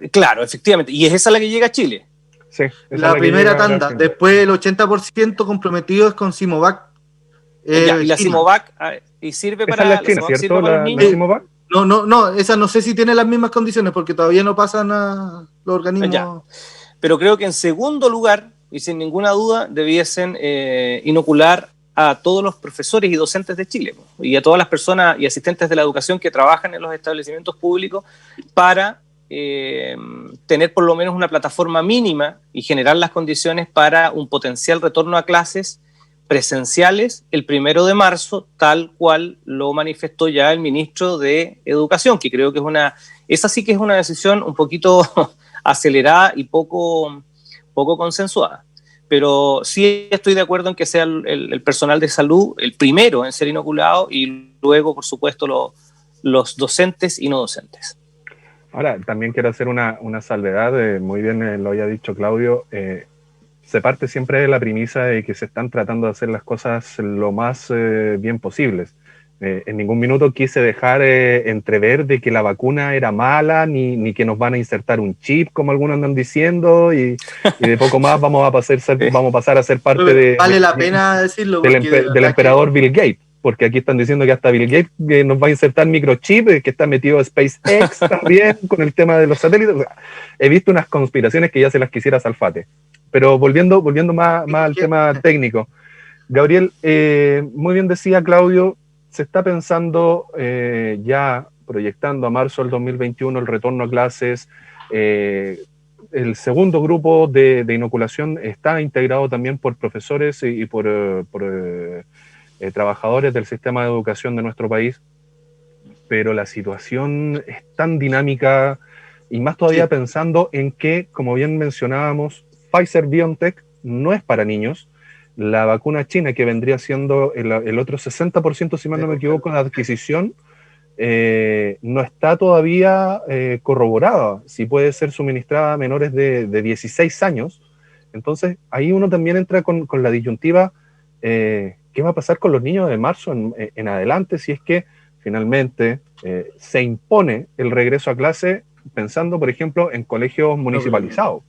claro, efectivamente, y es esa la que llega a Chile. Sí, la primera tanda, después el 80% comprometido es con Simovac. Y la Simovac y sirve para la China, ¿cierto? ¿La Simovac? No, esa no sé si tiene las mismas condiciones porque todavía no pasan a los organismos. Ya. Pero creo que en segundo lugar, y sin ninguna duda, debiesen inocular a todos los profesores y docentes de Chile y a todas las personas y asistentes de la educación que trabajan en los establecimientos públicos para tener por lo menos una plataforma mínima y generar las condiciones para un potencial retorno a clases presenciales el 1 de marzo, tal cual lo manifestó ya el ministro de Educación, que creo que esa sí que es una decisión un poquito acelerada y poco consensuada. Pero sí estoy de acuerdo en que sea el personal de salud el primero en ser inoculado y luego, por supuesto, los docentes y no docentes. Ahora, también quiero hacer una salvedad, muy bien lo había dicho Claudio, se parte siempre de la premisa de que se están tratando de hacer las cosas lo más bien posibles. En ningún minuto quise dejar entrever de que la vacuna era mala, ni que nos van a insertar un chip, como algunos andan diciendo, y de poco más vamos a pasar a ser parte vale la pena decirlo, del emperador Bill Gates, porque aquí están diciendo que hasta Bill Gates nos va a insertar microchip, que está metido SpaceX también con el tema de los satélites. O sea, he visto unas conspiraciones que ya se las quisiera Salfate. Pero volviendo más al tema técnico, Gabriel, muy bien decía Claudio, se está pensando ya proyectando a marzo del 2021 el retorno a clases. El segundo grupo de inoculación está integrado también por profesores y por trabajadores del sistema de educación de nuestro país, pero la situación es tan dinámica y más todavía pensando en que, como bien mencionábamos, Pfizer-BioNTech no es para niños. La vacuna china, que vendría siendo el otro 60%, si mal no me equivoco, de adquisición, no está todavía corroborada si puede ser suministrada a menores de 16 años. Entonces, ahí uno también entra con la disyuntiva, ¿qué va a pasar con los niños de marzo en adelante si es que finalmente se impone el regreso a clase, pensando, por ejemplo, en colegios municipalizados?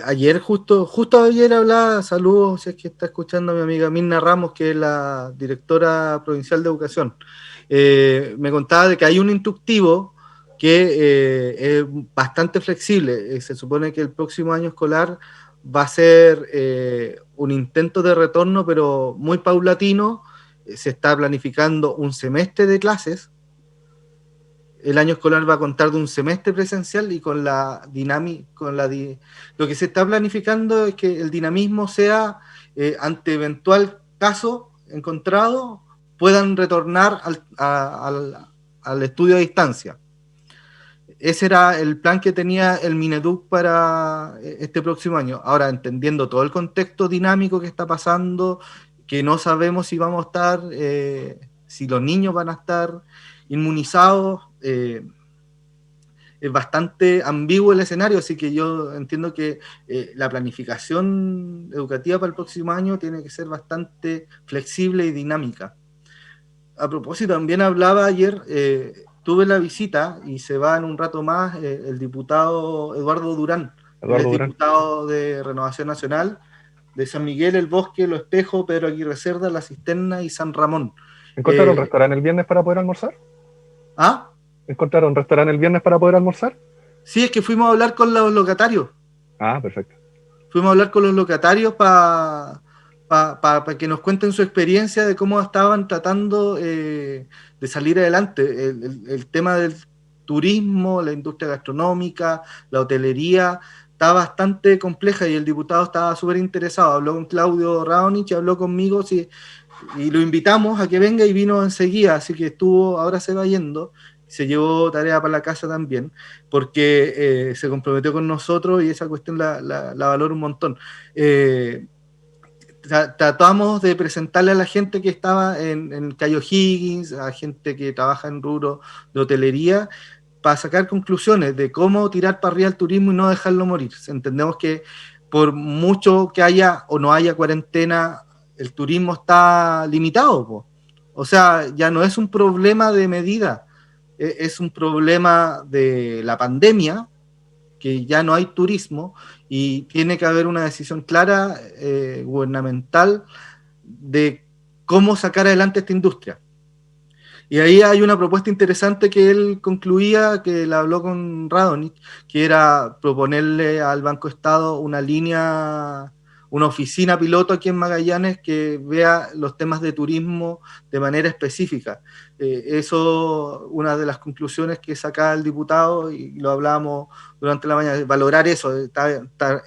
Ayer, justo ayer hablaba, saludos, si es que está escuchando a mi amiga Mirna Ramos, que es la directora provincial de educación. Me contaba de que hay un instructivo que es bastante flexible. Se supone que el próximo año escolar va a ser un intento de retorno, pero muy paulatino. Se está planificando un semestre de clases. El año escolar va a contar de un semestre presencial y con la dinámica, lo que se está planificando es que el dinamismo sea, ante eventual caso encontrado, puedan retornar al estudio a distancia. Ese era el plan que tenía el Mineduc para este próximo año. Ahora, entendiendo todo el contexto dinámico que está pasando, que no sabemos si vamos a estar, si los niños van a estar inmunizados, es bastante ambiguo el escenario, así que yo entiendo que la planificación educativa para el próximo año tiene que ser bastante flexible y dinámica. A propósito, también hablaba ayer, tuve la visita y se va en un rato más el diputado Eduardo Durán, diputado de Renovación Nacional, de San Miguel, El Bosque, Lo Espejo, Pedro Aguirre Cerda, La Cisterna y San Ramón. ¿Encontraron restaurante el viernes para poder almorzar? ¿Ah? ¿Encontraron restaurante el viernes para poder almorzar? Sí, es que fuimos a hablar con los locatarios. Ah, perfecto. Fuimos a hablar con los locatarios para que nos cuenten su experiencia de cómo estaban tratando de salir adelante. El tema del turismo, la industria gastronómica, la hotelería, está bastante compleja y el diputado estaba súper interesado. Habló con Claudio Raonich, habló conmigo y lo invitamos a que venga y vino enseguida, así que ahora se va yendo. Se llevó tarea para la casa también, porque se comprometió con nosotros y esa cuestión la valoro un montón. Tratamos de presentarle a la gente que estaba en Cayo Higgins, a gente que trabaja en rubro de hotelería, para sacar conclusiones de cómo tirar para arriba el turismo y no dejarlo morir. Entendemos que por mucho que haya o no haya cuarentena, el turismo está limitado, po. O sea, ya no es un problema de medida, es un problema de la pandemia, que ya no hay turismo y tiene que haber una decisión clara gubernamental de cómo sacar adelante esta industria. Y ahí hay una propuesta interesante que él concluía, que la habló con Radonich, que era proponerle al Banco Estado una línea, una oficina piloto aquí en Magallanes que vea los temas de turismo de manera específica. Eso, una de las conclusiones que saca el diputado, y lo hablamos durante la mañana, valorar eso.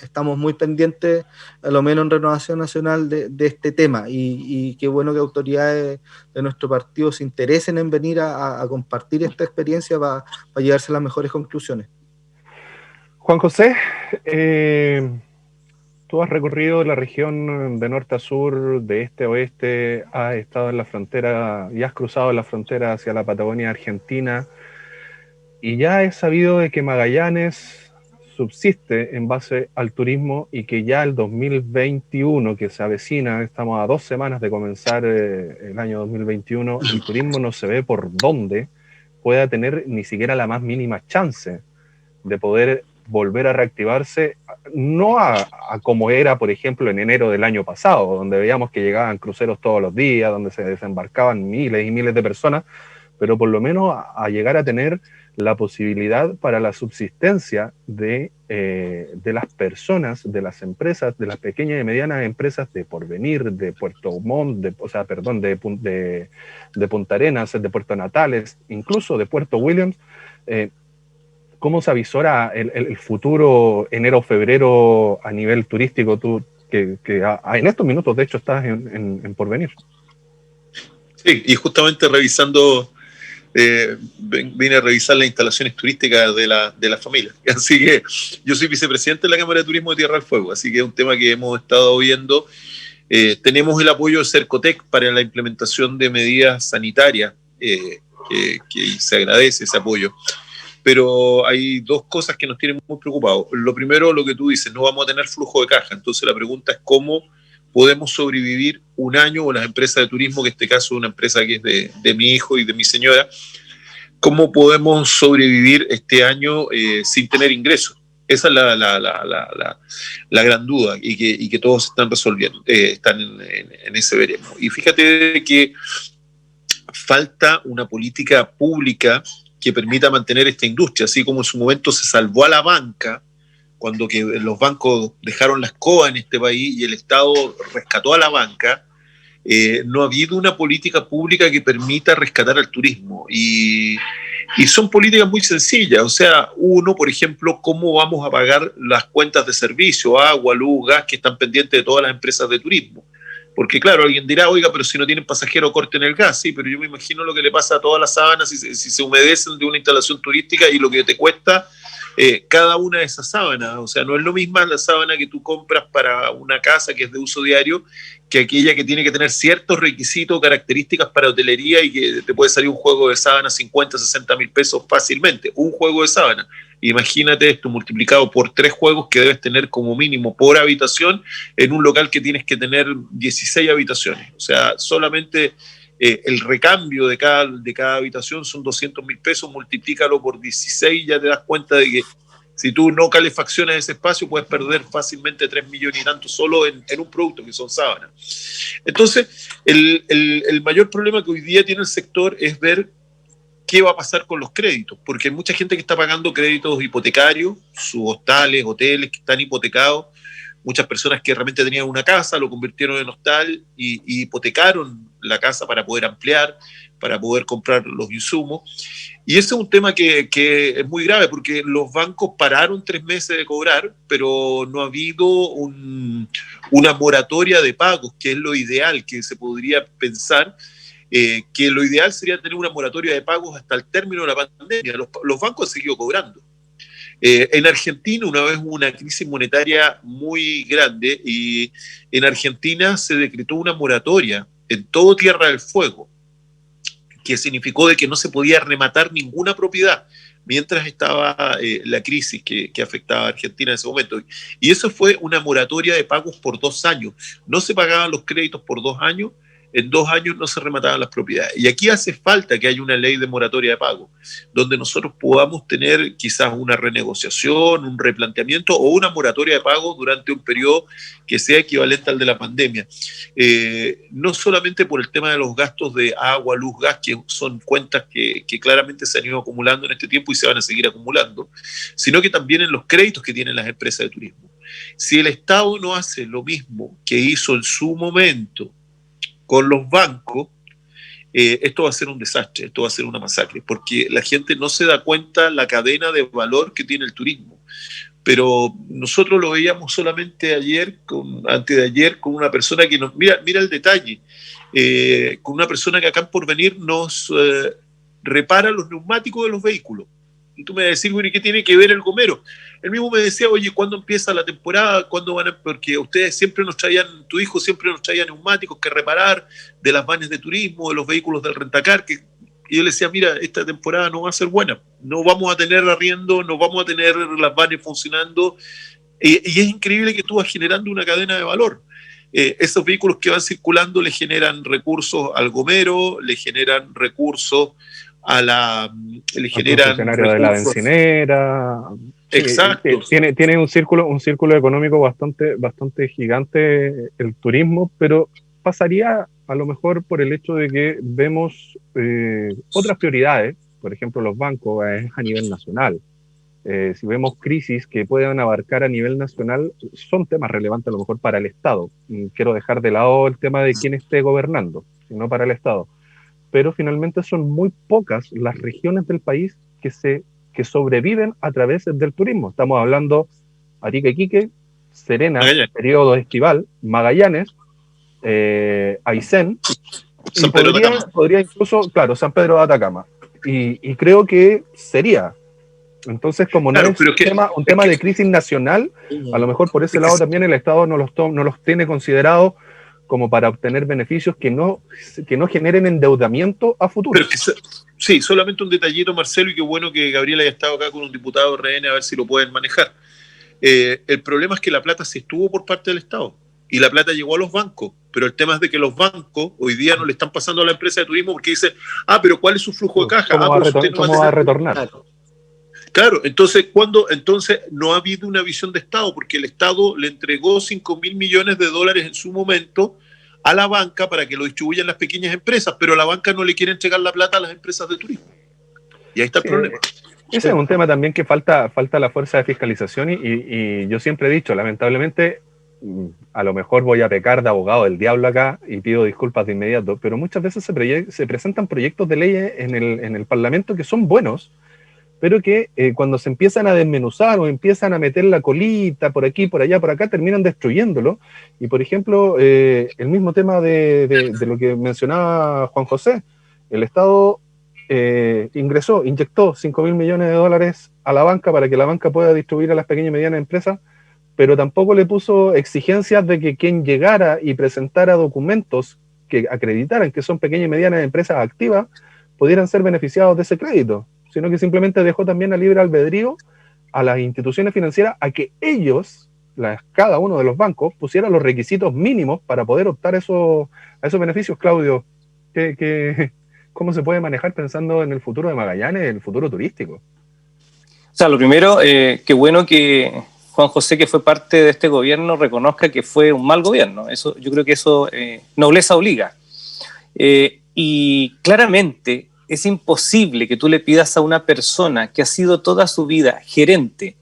Estamos muy pendientes, a lo menos en Renovación Nacional, de este tema, y qué bueno que autoridades de nuestro partido se interesen en venir a compartir esta experiencia para llegarse a las mejores conclusiones. Juan José, tú has recorrido la región de norte a sur, de este a oeste, has estado en la frontera y has cruzado la frontera hacia la Patagonia Argentina, y ya he sabido de que Magallanes subsiste en base al turismo y que ya el 2021 que se avecina, estamos a 2 semanas de comenzar el año 2021, el turismo no se ve por dónde pueda tener ni siquiera la más mínima chance de poder volver a reactivarse, no a como era, por ejemplo, en enero del año pasado, donde veíamos que llegaban cruceros todos los días, donde se desembarcaban miles y miles de personas, pero por lo menos a llegar a tener la posibilidad para la subsistencia de las personas, de las empresas, de las pequeñas y medianas empresas de Porvenir, de Puerto Montt, de Punta Arenas, de Puerto Natales, incluso de Puerto Williams. ¿Cómo se avisora el futuro enero-febrero a nivel turístico? Tú, que en estos minutos, de hecho, estás en Porvenir. Sí, y justamente revisando, vine a revisar las instalaciones turísticas de la familia. Así que yo soy vicepresidente de la Cámara de Turismo de Tierra del Fuego, así que es un tema que hemos estado viendo. Tenemos el apoyo de Cercotec para la implementación de medidas sanitarias, que se agradece ese apoyo. Pero hay dos cosas que nos tienen muy preocupados. Lo primero, lo que tú dices, no vamos a tener flujo de caja. Entonces la pregunta es cómo podemos sobrevivir un año, o las empresas de turismo, que en este caso es una empresa que es de mi hijo y de mi señora, cómo podemos sobrevivir este año sin tener ingresos. Esa es la gran duda, y que todos están resolviendo, están en ese veremos. Y fíjate que falta una política pública que permita mantener esta industria, así como en su momento se salvó a la banca, cuando que los bancos dejaron la escoba en este país y el Estado rescató a la banca. No ha habido una política pública que permita rescatar al turismo, y son políticas muy sencillas. O sea, uno, por ejemplo, cómo vamos a pagar las cuentas de servicio, agua, luz, gas, que están pendientes de todas las empresas de turismo. Porque claro, alguien dirá, oiga, pero si no tienen pasajero, corten el gas. Sí, pero yo me imagino lo que le pasa a todas las sábanas si se humedecen de una instalación turística, y lo que te cuesta cada una de esas sábanas. O sea, no es lo mismo la sábana que tú compras para una casa que es de uso diario, que aquella que tiene que tener ciertos requisitos, características para hotelería, y que te puede salir un juego de sábana 50, 60 mil pesos fácilmente. Un juego de sábana. Imagínate esto multiplicado por 3 juegos que debes tener como mínimo por habitación en un local que tienes que tener 16 habitaciones. O sea, solamente el recambio de cada habitación son 200 mil pesos, multiplícalo por 16, ya te das cuenta de que si tú no calefaccionas ese espacio puedes perder fácilmente 3 millones y tanto solo en un producto que son sábanas. Entonces, el mayor problema que hoy día tiene el sector es ver qué va a pasar con los créditos, porque hay mucha gente que está pagando créditos hipotecarios, sus hostales, hoteles que están hipotecados, muchas personas que realmente tenían una casa, lo convirtieron en hostal y hipotecaron la casa para poder ampliar, para poder comprar los insumos. Y ese es un tema que es muy grave, porque los bancos pararon 3 meses de cobrar, pero no ha habido una moratoria de pagos, que es lo ideal que se podría pensar. Que lo ideal sería tener una moratoria de pagos hasta el término de la pandemia. Los bancos han seguido cobrando. En Argentina una vez hubo una crisis monetaria muy grande, y en Argentina se decretó una moratoria en todo Tierra del Fuego, que significó de que no se podía rematar ninguna propiedad mientras estaba la crisis que afectaba a Argentina en ese momento. Y eso fue una moratoria de pagos por 2 años. No se pagaban los créditos por 2 años, en 2 años no se remataban las propiedades. Y aquí hace falta que haya una ley de moratoria de pago, donde nosotros podamos tener quizás una renegociación, un replanteamiento o una moratoria de pago durante un periodo que sea equivalente al de la pandemia. No solamente por el tema de los gastos de agua, luz, gas, que son cuentas que claramente se han ido acumulando en este tiempo y se van a seguir acumulando, sino que también en los créditos que tienen las empresas de turismo. Si el Estado no hace lo mismo que hizo en su momento con los bancos, esto va a ser un desastre, esto va a ser una masacre, porque la gente no se da cuenta la cadena de valor que tiene el turismo. Pero nosotros lo veíamos solamente antes de ayer, con una persona que nos, mira el detalle, con una persona que acá en Porvenir nos repara los neumáticos de los vehículos. Y tú me decís, bueno, ¿y qué tiene que ver el gomero? Él mismo me decía, oye, ¿cuándo empieza la temporada? ¿Cuándo van a...? Porque ustedes siempre nos traían, tu hijo siempre nos traía neumáticos que reparar de las vanes de turismo, de los vehículos del rentacar. Y yo le decía, mira, esta temporada no va a ser buena. No vamos a tener arriendo, no vamos a tener las vanes funcionando. Y es increíble que tú vas generando una cadena de valor. Esos vehículos que van circulando le generan recursos al gomero, le generan recursos le generan funcionario de la bencinera. Exacto. Tiene un círculo económico bastante gigante el turismo, pero pasaría a lo mejor por el hecho de que vemos otras prioridades, por ejemplo los bancos a nivel nacional. Si vemos crisis que puedan abarcar a nivel nacional, son temas relevantes a lo mejor para el Estado. Quiero dejar de lado el tema de quién esté gobernando, sino para el Estado. Pero finalmente son muy pocas las regiones del país que sobreviven a través del turismo. Estamos hablando Arica, Iquique, Serena, periodo estival, Magallanes, Aysén, y podría incluso, claro, San Pedro de Atacama. Y creo que sería. Entonces, como no es un tema de crisis nacional, a lo mejor por ese lado también el Estado no los tiene considerados como para obtener beneficios que no generen endeudamiento a futuro. Sí, solamente un detallito, Marcelo, y qué bueno que Gabriel haya estado acá con un diputado RN a ver si lo pueden manejar. El problema es que la plata se estuvo por parte del Estado y la plata llegó a los bancos, pero el tema es de que los bancos hoy día no le están pasando a la empresa de turismo porque dicen, pero ¿cuál es su flujo de caja? ¿Cómo va a retornar? Claro, entonces no ha habido una visión de Estado, porque el Estado le entregó $5.000 millones en su momento a la banca para que lo distribuyan las pequeñas empresas, pero la banca no le quiere entregar la plata a las empresas de turismo. Y ahí está el problema. Ese es un tema también que falta la fuerza de fiscalización y yo siempre he dicho, lamentablemente, a lo mejor voy a pecar de abogado del diablo acá y pido disculpas de inmediato, pero muchas veces se presentan proyectos de ley en el Parlamento que son buenos, pero que cuando se empiezan a desmenuzar o empiezan a meter la colita por aquí, por allá, por acá, terminan destruyéndolo. Y, por ejemplo, el mismo tema de lo que mencionaba Juan José, el Estado inyectó $5.000 millones a la banca para que la banca pueda distribuir a las pequeñas y medianas empresas, pero tampoco le puso exigencias de que quien llegara y presentara documentos que acreditaran que son pequeñas y medianas empresas activas pudieran ser beneficiados de ese crédito, sino que simplemente dejó también a libre albedrío a las instituciones financieras a que ellos, cada uno de los bancos, pusieran los requisitos mínimos para poder optar a esos beneficios. Claudio, ¿cómo se puede manejar pensando en el futuro de Magallanes, el futuro turístico? O sea, lo primero, qué bueno que Juan José, que fue parte de este gobierno, reconozca que fue un mal gobierno. Eso, yo creo que eso nobleza obliga. Y claramente es imposible que tú le pidas a una persona que ha sido toda su vida gerente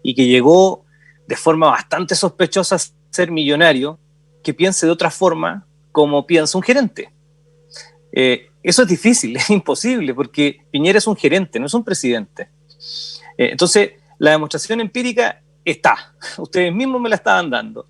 y que llegó de forma bastante sospechosa a ser millonario, que piense de otra forma como piensa un gerente. Eso es difícil, es imposible, porque Piñera es un gerente, no es un presidente. Entonces, la demostración empírica está. Ustedes mismos me la estaban dando.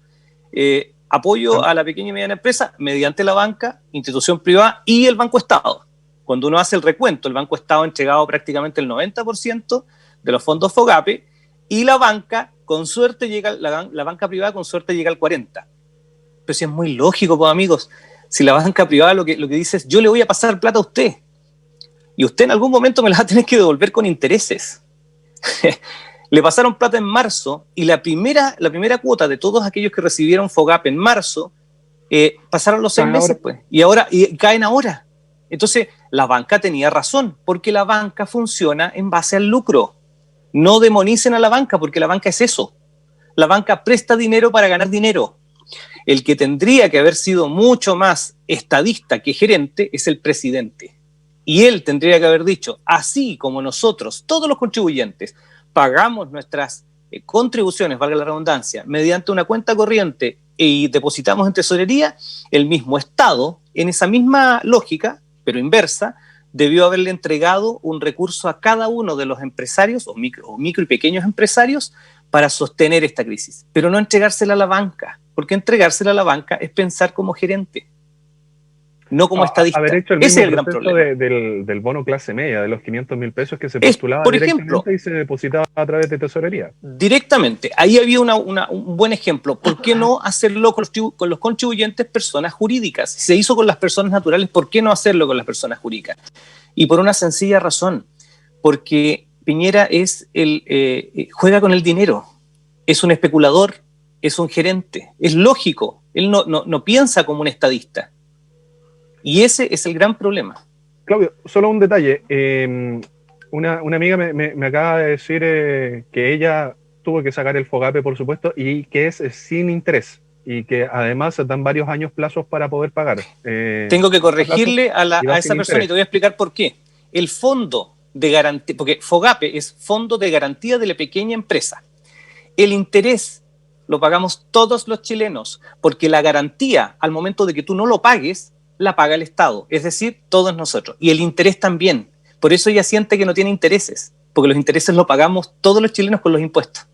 Apoyo a la pequeña y mediana empresa mediante la banca, institución privada y el Banco Estado. Cuando uno hace el recuento, el Banco Estado ha entregado prácticamente el 90% de los fondos FOGAPE y la banca, con suerte, la banca privada con suerte llega al 40%. Pero si es muy lógico, pues, amigos, si la banca privada lo que dice es, yo le voy a pasar plata a usted y usted en algún momento me la va a tener que devolver con intereses. Le pasaron plata en marzo y la primera cuota de todos aquellos que recibieron FOGAPE en marzo pasaron los 6 meses, pues, y caen ahora. Entonces, la banca tenía razón, porque la banca funciona en base al lucro. No demonicen a la banca, porque la banca es eso. La banca presta dinero para ganar dinero. El que tendría que haber sido mucho más estadista que gerente es el presidente. Y él tendría que haber dicho, así como nosotros, todos los contribuyentes, pagamos nuestras contribuciones, valga la redundancia, mediante una cuenta corriente y depositamos en tesorería, el mismo Estado, en esa misma lógica, pero inversa, debió haberle entregado un recurso a cada uno de los empresarios o micro y pequeños empresarios para sostener esta crisis, pero no entregársela a la banca, porque entregársela a la banca es pensar como gerente, no como estadista. Haber hecho el Ese mismo es el gran problema. del bono clase media, de los 500.000 pesos que se postulaba por directamente ejemplo, y se depositaba a través de tesorería. Directamente, ahí había un buen ejemplo. ¿Por qué no hacerlo con los contribuyentes personas jurídicas? Si se hizo con las personas naturales, ¿por qué no hacerlo con las personas jurídicas? Y por una sencilla razón, porque Piñera juega con el dinero, es un especulador, es un gerente, es lógico, él no piensa como un estadista. Y ese es el gran problema. Claudio, solo un detalle. Una amiga me acaba de decir que ella tuvo que sacar el FOGAPE, por supuesto, y que es sin interés, y que además se dan varios años plazos para poder pagar. Tengo que corregirle a esa persona interés. y te voy a explicar por qué. El fondo de garantía, porque FOGAPE es Fondo de Garantía de la Pequeña Empresa. El interés lo pagamos todos los chilenos, porque la garantía, al momento de que tú no lo pagues, la paga el Estado, es decir, todos nosotros. Y el interés también. Por eso ella siente que no tiene intereses, porque los intereses lo pagamos todos los chilenos con los impuestos.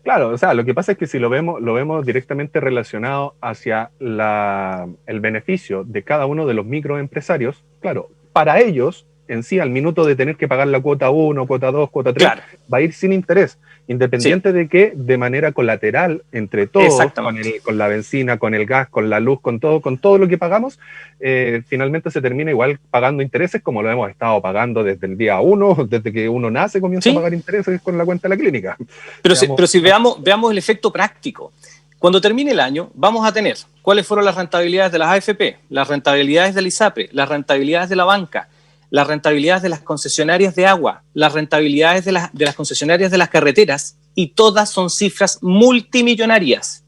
Claro, o sea, lo que pasa es que si lo vemos directamente relacionado hacia el beneficio de cada uno de los microempresarios, claro, para ellos, en sí, al minuto de tener que pagar la cuota 1, cuota 2, cuota 3, claro, va a ir sin interés, independiente de que de manera colateral, entre todos, con la benzina, con el gas, con la luz, con todo lo que pagamos, finalmente se termina igual pagando intereses como lo hemos estado pagando desde el día 1, desde que uno nace comienza a pagar intereses con la cuenta de la clínica. Pero si veamos el efecto práctico. Cuando termine el año, vamos a tener cuáles fueron las rentabilidades de las AFP, las rentabilidades del ISAPRE, las rentabilidades de la banca, las rentabilidades de las concesionarias de agua, las rentabilidades de las concesionarias de las carreteras, y todas son cifras multimillonarias.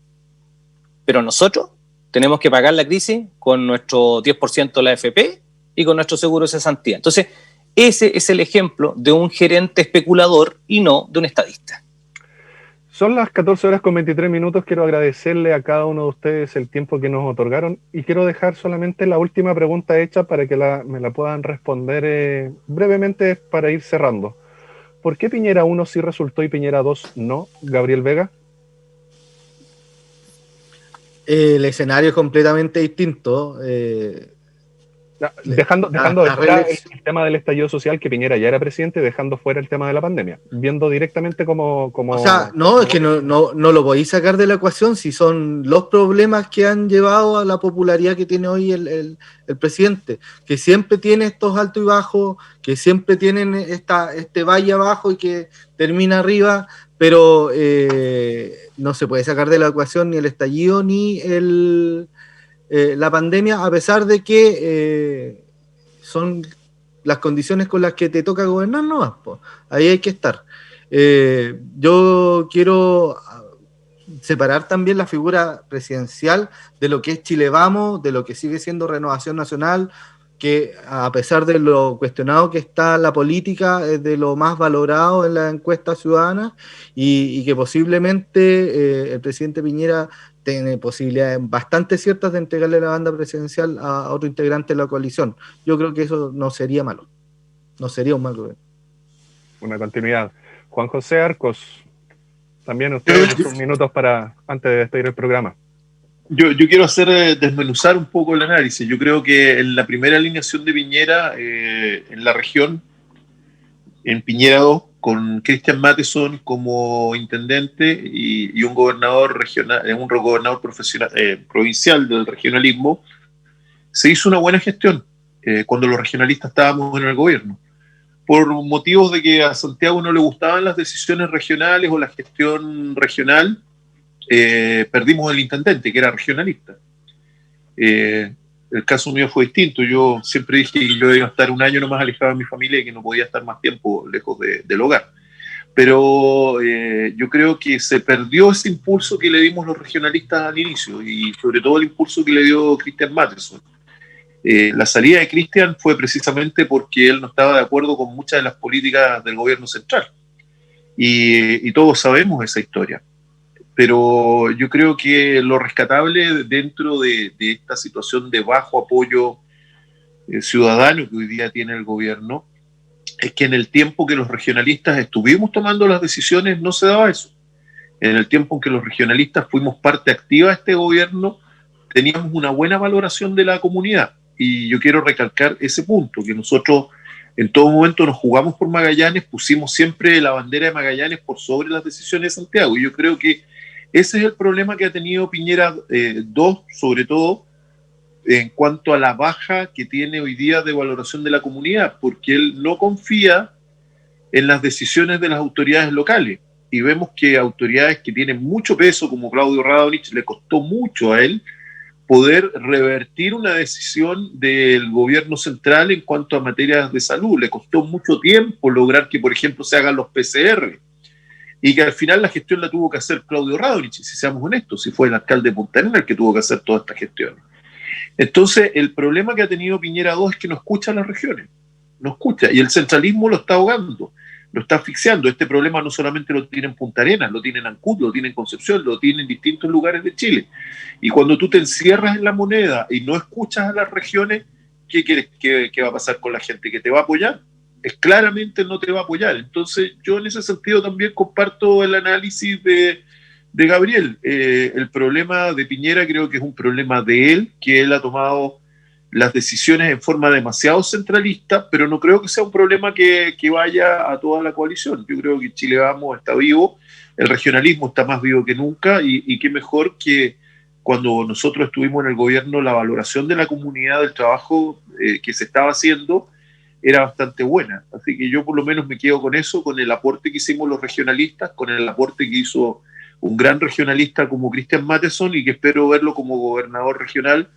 Pero nosotros tenemos que pagar la crisis con nuestro 10% de la AFP y con nuestro seguro de cesantía. Entonces, ese es el ejemplo de un gerente especulador y no de un estadista. Son las 14:23. Quiero agradecerle a cada uno de ustedes el tiempo que nos otorgaron y quiero dejar solamente la última pregunta hecha para que me la puedan responder brevemente para ir cerrando. ¿Por qué Piñera 1 sí resultó y Piñera 2 no, Gabriel Vega? El escenario es completamente distinto. Dejando de fuera el tema del estallido social, que Piñera ya era presidente, dejando fuera el tema de la pandemia, viendo directamente como o sea, no, es que no lo podéis sacar de la ecuación si son los problemas que han llevado a la popularidad que tiene hoy el presidente, que siempre tiene estos altos y bajos, que siempre tienen este valle abajo y que termina arriba, pero no se puede sacar de la ecuación ni el estallido ni la pandemia, a pesar de que son las condiciones con las que te toca gobernar, no más, pues. Ahí hay que estar. Yo quiero separar también la figura presidencial de lo que es Chile Vamos, de lo que sigue siendo Renovación Nacional, que a pesar de lo cuestionado que está la política, es de lo más valorado en la encuesta ciudadana y que posiblemente el presidente Piñera tiene posibilidades bastante ciertas de entregarle la banda presidencial a otro integrante de la coalición. Yo creo que eso no sería malo. No sería un mal gobierno. Una continuidad. Juan José Arcos, también ustedes sus minutos para antes de despedir el programa. Yo quiero desmenuzar un poco el análisis. Yo creo que en la primera alineación de Piñera, en la región, en Piñera 2, con Cristian Matheson como intendente y un gobernador regional, un gobernador provincial del regionalismo, se hizo una buena gestión cuando los regionalistas estábamos en el gobierno. Por motivos de que a Santiago no le gustaban las decisiones regionales o la gestión regional, perdimos el intendente, que era regionalista. El caso mío fue distinto. Yo siempre dije que yo iba a estar un año nomás alejado de mi familia y que no podía estar más tiempo lejos del hogar. Pero yo creo que se perdió ese impulso que le dimos los regionalistas al inicio y sobre todo el impulso que le dio Cristian Matheson. La salida de Cristian fue precisamente porque él no estaba de acuerdo con muchas de las políticas del gobierno central. Y todos sabemos esa historia. Pero yo creo que lo rescatable dentro de esta situación de bajo apoyo ciudadano que hoy día tiene el gobierno, es que en el tiempo que los regionalistas estuvimos tomando las decisiones no se daba eso. En el tiempo en que los regionalistas fuimos parte activa de este gobierno, teníamos una buena valoración de la comunidad. Y yo quiero recalcar ese punto, que nosotros en todo momento nos jugamos por Magallanes, pusimos siempre la bandera de Magallanes por sobre las decisiones de Santiago. Y yo creo que ese es el problema que ha tenido Piñera 2, sobre todo, en cuanto a la baja que tiene hoy día de valoración de la comunidad, porque él no confía en las decisiones de las autoridades locales. Y vemos que autoridades que tienen mucho peso, como Claudio Radonich, le costó mucho a él poder revertir una decisión del gobierno central en cuanto a materias de salud. Le costó mucho tiempo lograr que, por ejemplo, se hagan los PCR, y que al final la gestión la tuvo que hacer Claudio Radonich, si seamos honestos, si fue el alcalde de Punta Arenas el que tuvo que hacer toda esta gestión. Entonces, el problema que ha tenido Piñera 2 es que no escucha a las regiones, no escucha, y el centralismo lo está ahogando, lo está asfixiando. Este problema no solamente lo tiene en Punta Arenas, lo tiene en Ancud, lo tiene en Concepción, lo tiene en distintos lugares de Chile. Y cuando tú te encierras en la moneda y no escuchas a las regiones, ¿qué quieres que va a pasar con la gente? ¿Que te va a apoyar? Claramente no te va a apoyar. Entonces, yo en ese sentido también comparto el análisis de Gabriel. El problema de Piñera creo que es un problema de él, que él ha tomado las decisiones en forma demasiado centralista, pero no creo que sea un problema que vaya a toda la coalición. Yo creo que Chile Vamos está vivo, el regionalismo está más vivo que nunca, y qué mejor que cuando nosotros estuvimos en el gobierno, la valoración de la comunidad del trabajo que se estaba haciendo era bastante buena. Así que yo por lo menos me quedo con eso, con el aporte que hicimos los regionalistas, con el aporte que hizo un gran regionalista como Cristian Matheson, y que espero verlo como gobernador regional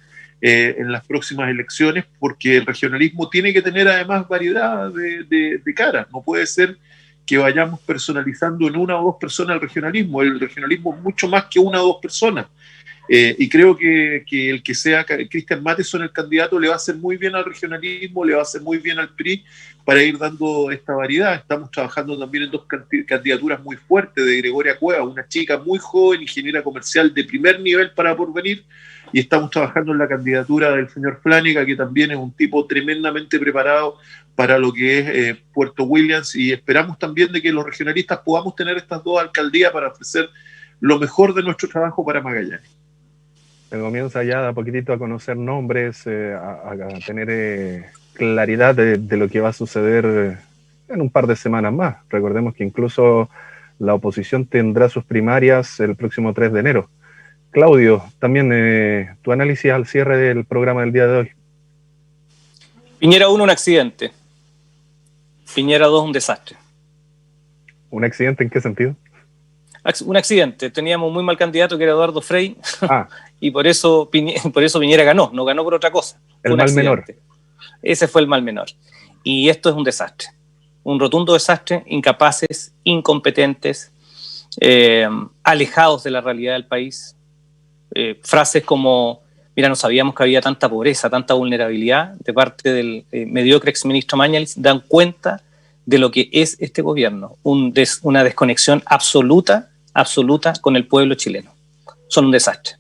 en las próximas elecciones, porque el regionalismo tiene que tener además variedad de caras. No puede ser que vayamos personalizando en una o dos personas el regionalismo. El regionalismo es mucho más que una o dos personas. Y creo que el que sea Cristian Matheson el candidato le va a hacer muy bien al regionalismo, le va a hacer muy bien al PRI para ir dando esta variedad. Estamos trabajando también en dos candidaturas muy fuertes de Gregoria Cueva, una chica muy joven, ingeniera comercial de primer nivel para Porvenir, y estamos trabajando en la candidatura del señor Flanagan, que también es un tipo tremendamente preparado para lo que es Puerto Williams, y esperamos también de que los regionalistas podamos tener estas dos alcaldías para ofrecer lo mejor de nuestro trabajo para Magallanes. Se comienza ya de a poquitito a conocer nombres, a tener claridad de lo que va a suceder en un par de semanas más. Recordemos que incluso la oposición tendrá sus primarias el próximo 3 de enero. Claudio, también tu análisis al cierre del programa del día de hoy. Piñera 1, un accidente. Piñera 2, un desastre. ¿Un accidente en qué sentido? Un accidente. Teníamos un muy mal candidato que era Eduardo Frei, y por eso Piñera ganó. No ganó por otra cosa. El mal menor. Ese fue el mal menor. Y esto es un desastre. Un rotundo desastre. Incapaces, incompetentes, alejados de la realidad del país. Frases como, mira, no sabíamos que había tanta pobreza, tanta vulnerabilidad de parte del mediocre exministro Mañalich, dan cuenta de lo que es este gobierno, una desconexión absoluta con el pueblo chileno. Son un desastre.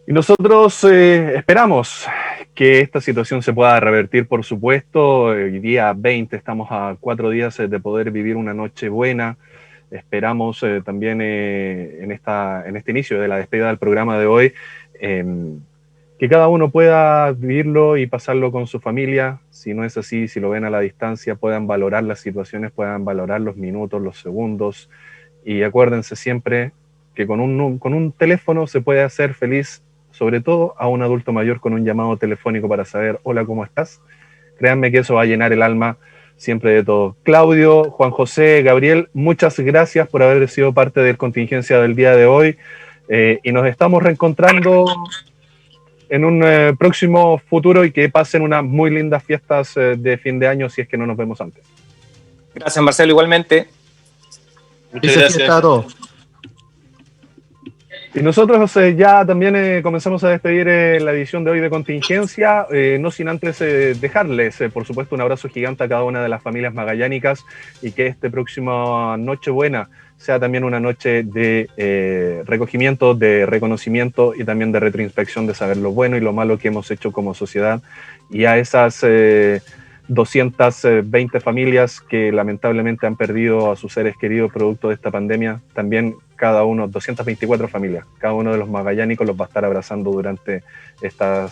Y nosotros esperamos que esta situación se pueda revertir, por supuesto. Hoy día 20, estamos a 4 días de poder vivir una noche buena. Esperamos también en este inicio de la despedida del programa de hoy que cada uno pueda vivirlo y pasarlo con su familia. Si no es así, si lo ven a la distancia, puedan valorar las situaciones, puedan valorar los minutos, los segundos. Y acuérdense siempre que con un teléfono se puede hacer feliz, sobre todo a un adulto mayor, con un llamado telefónico para saber, hola, ¿cómo estás? Créanme que eso va a llenar el alma siempre de todo. Claudio, Juan José, Gabriel, muchas gracias por haber sido parte de la contingencia del día de hoy, y nos estamos reencontrando en un próximo futuro, y que pasen unas muy lindas fiestas de fin de año, si es que no nos vemos antes. Gracias, Marcelo, igualmente. Muchas gracias a todos. Y nosotros ya también comenzamos a despedir la edición de hoy de Contingencia, no sin antes dejarles, por supuesto, un abrazo gigante a cada una de las familias magallánicas, y que este próximo Nochebuena sea también una noche de recogimiento, de reconocimiento y también de retroinspección, de saber lo bueno y lo malo que hemos hecho como sociedad. Y a esas 220 familias que lamentablemente han perdido a sus seres queridos producto de esta pandemia, también cada uno, 224 familias, cada uno de los magallánicos los va a estar abrazando durante esta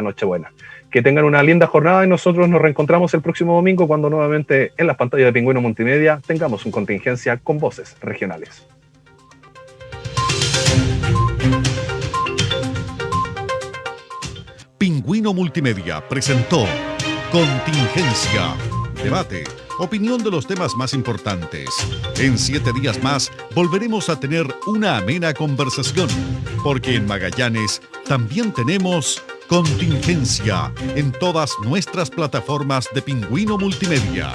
Nochebuena. Que tengan una linda jornada y nosotros nos reencontramos el próximo domingo cuando nuevamente en las pantallas de Pingüino Multimedia tengamos una contingencia con voces regionales. Pingüino Multimedia presentó Contingencia, debate, opinión de los temas más importantes. En 7 días más volveremos a tener una amena conversación, porque en Magallanes también tenemos Contingencia en todas nuestras plataformas de Pingüino Multimedia.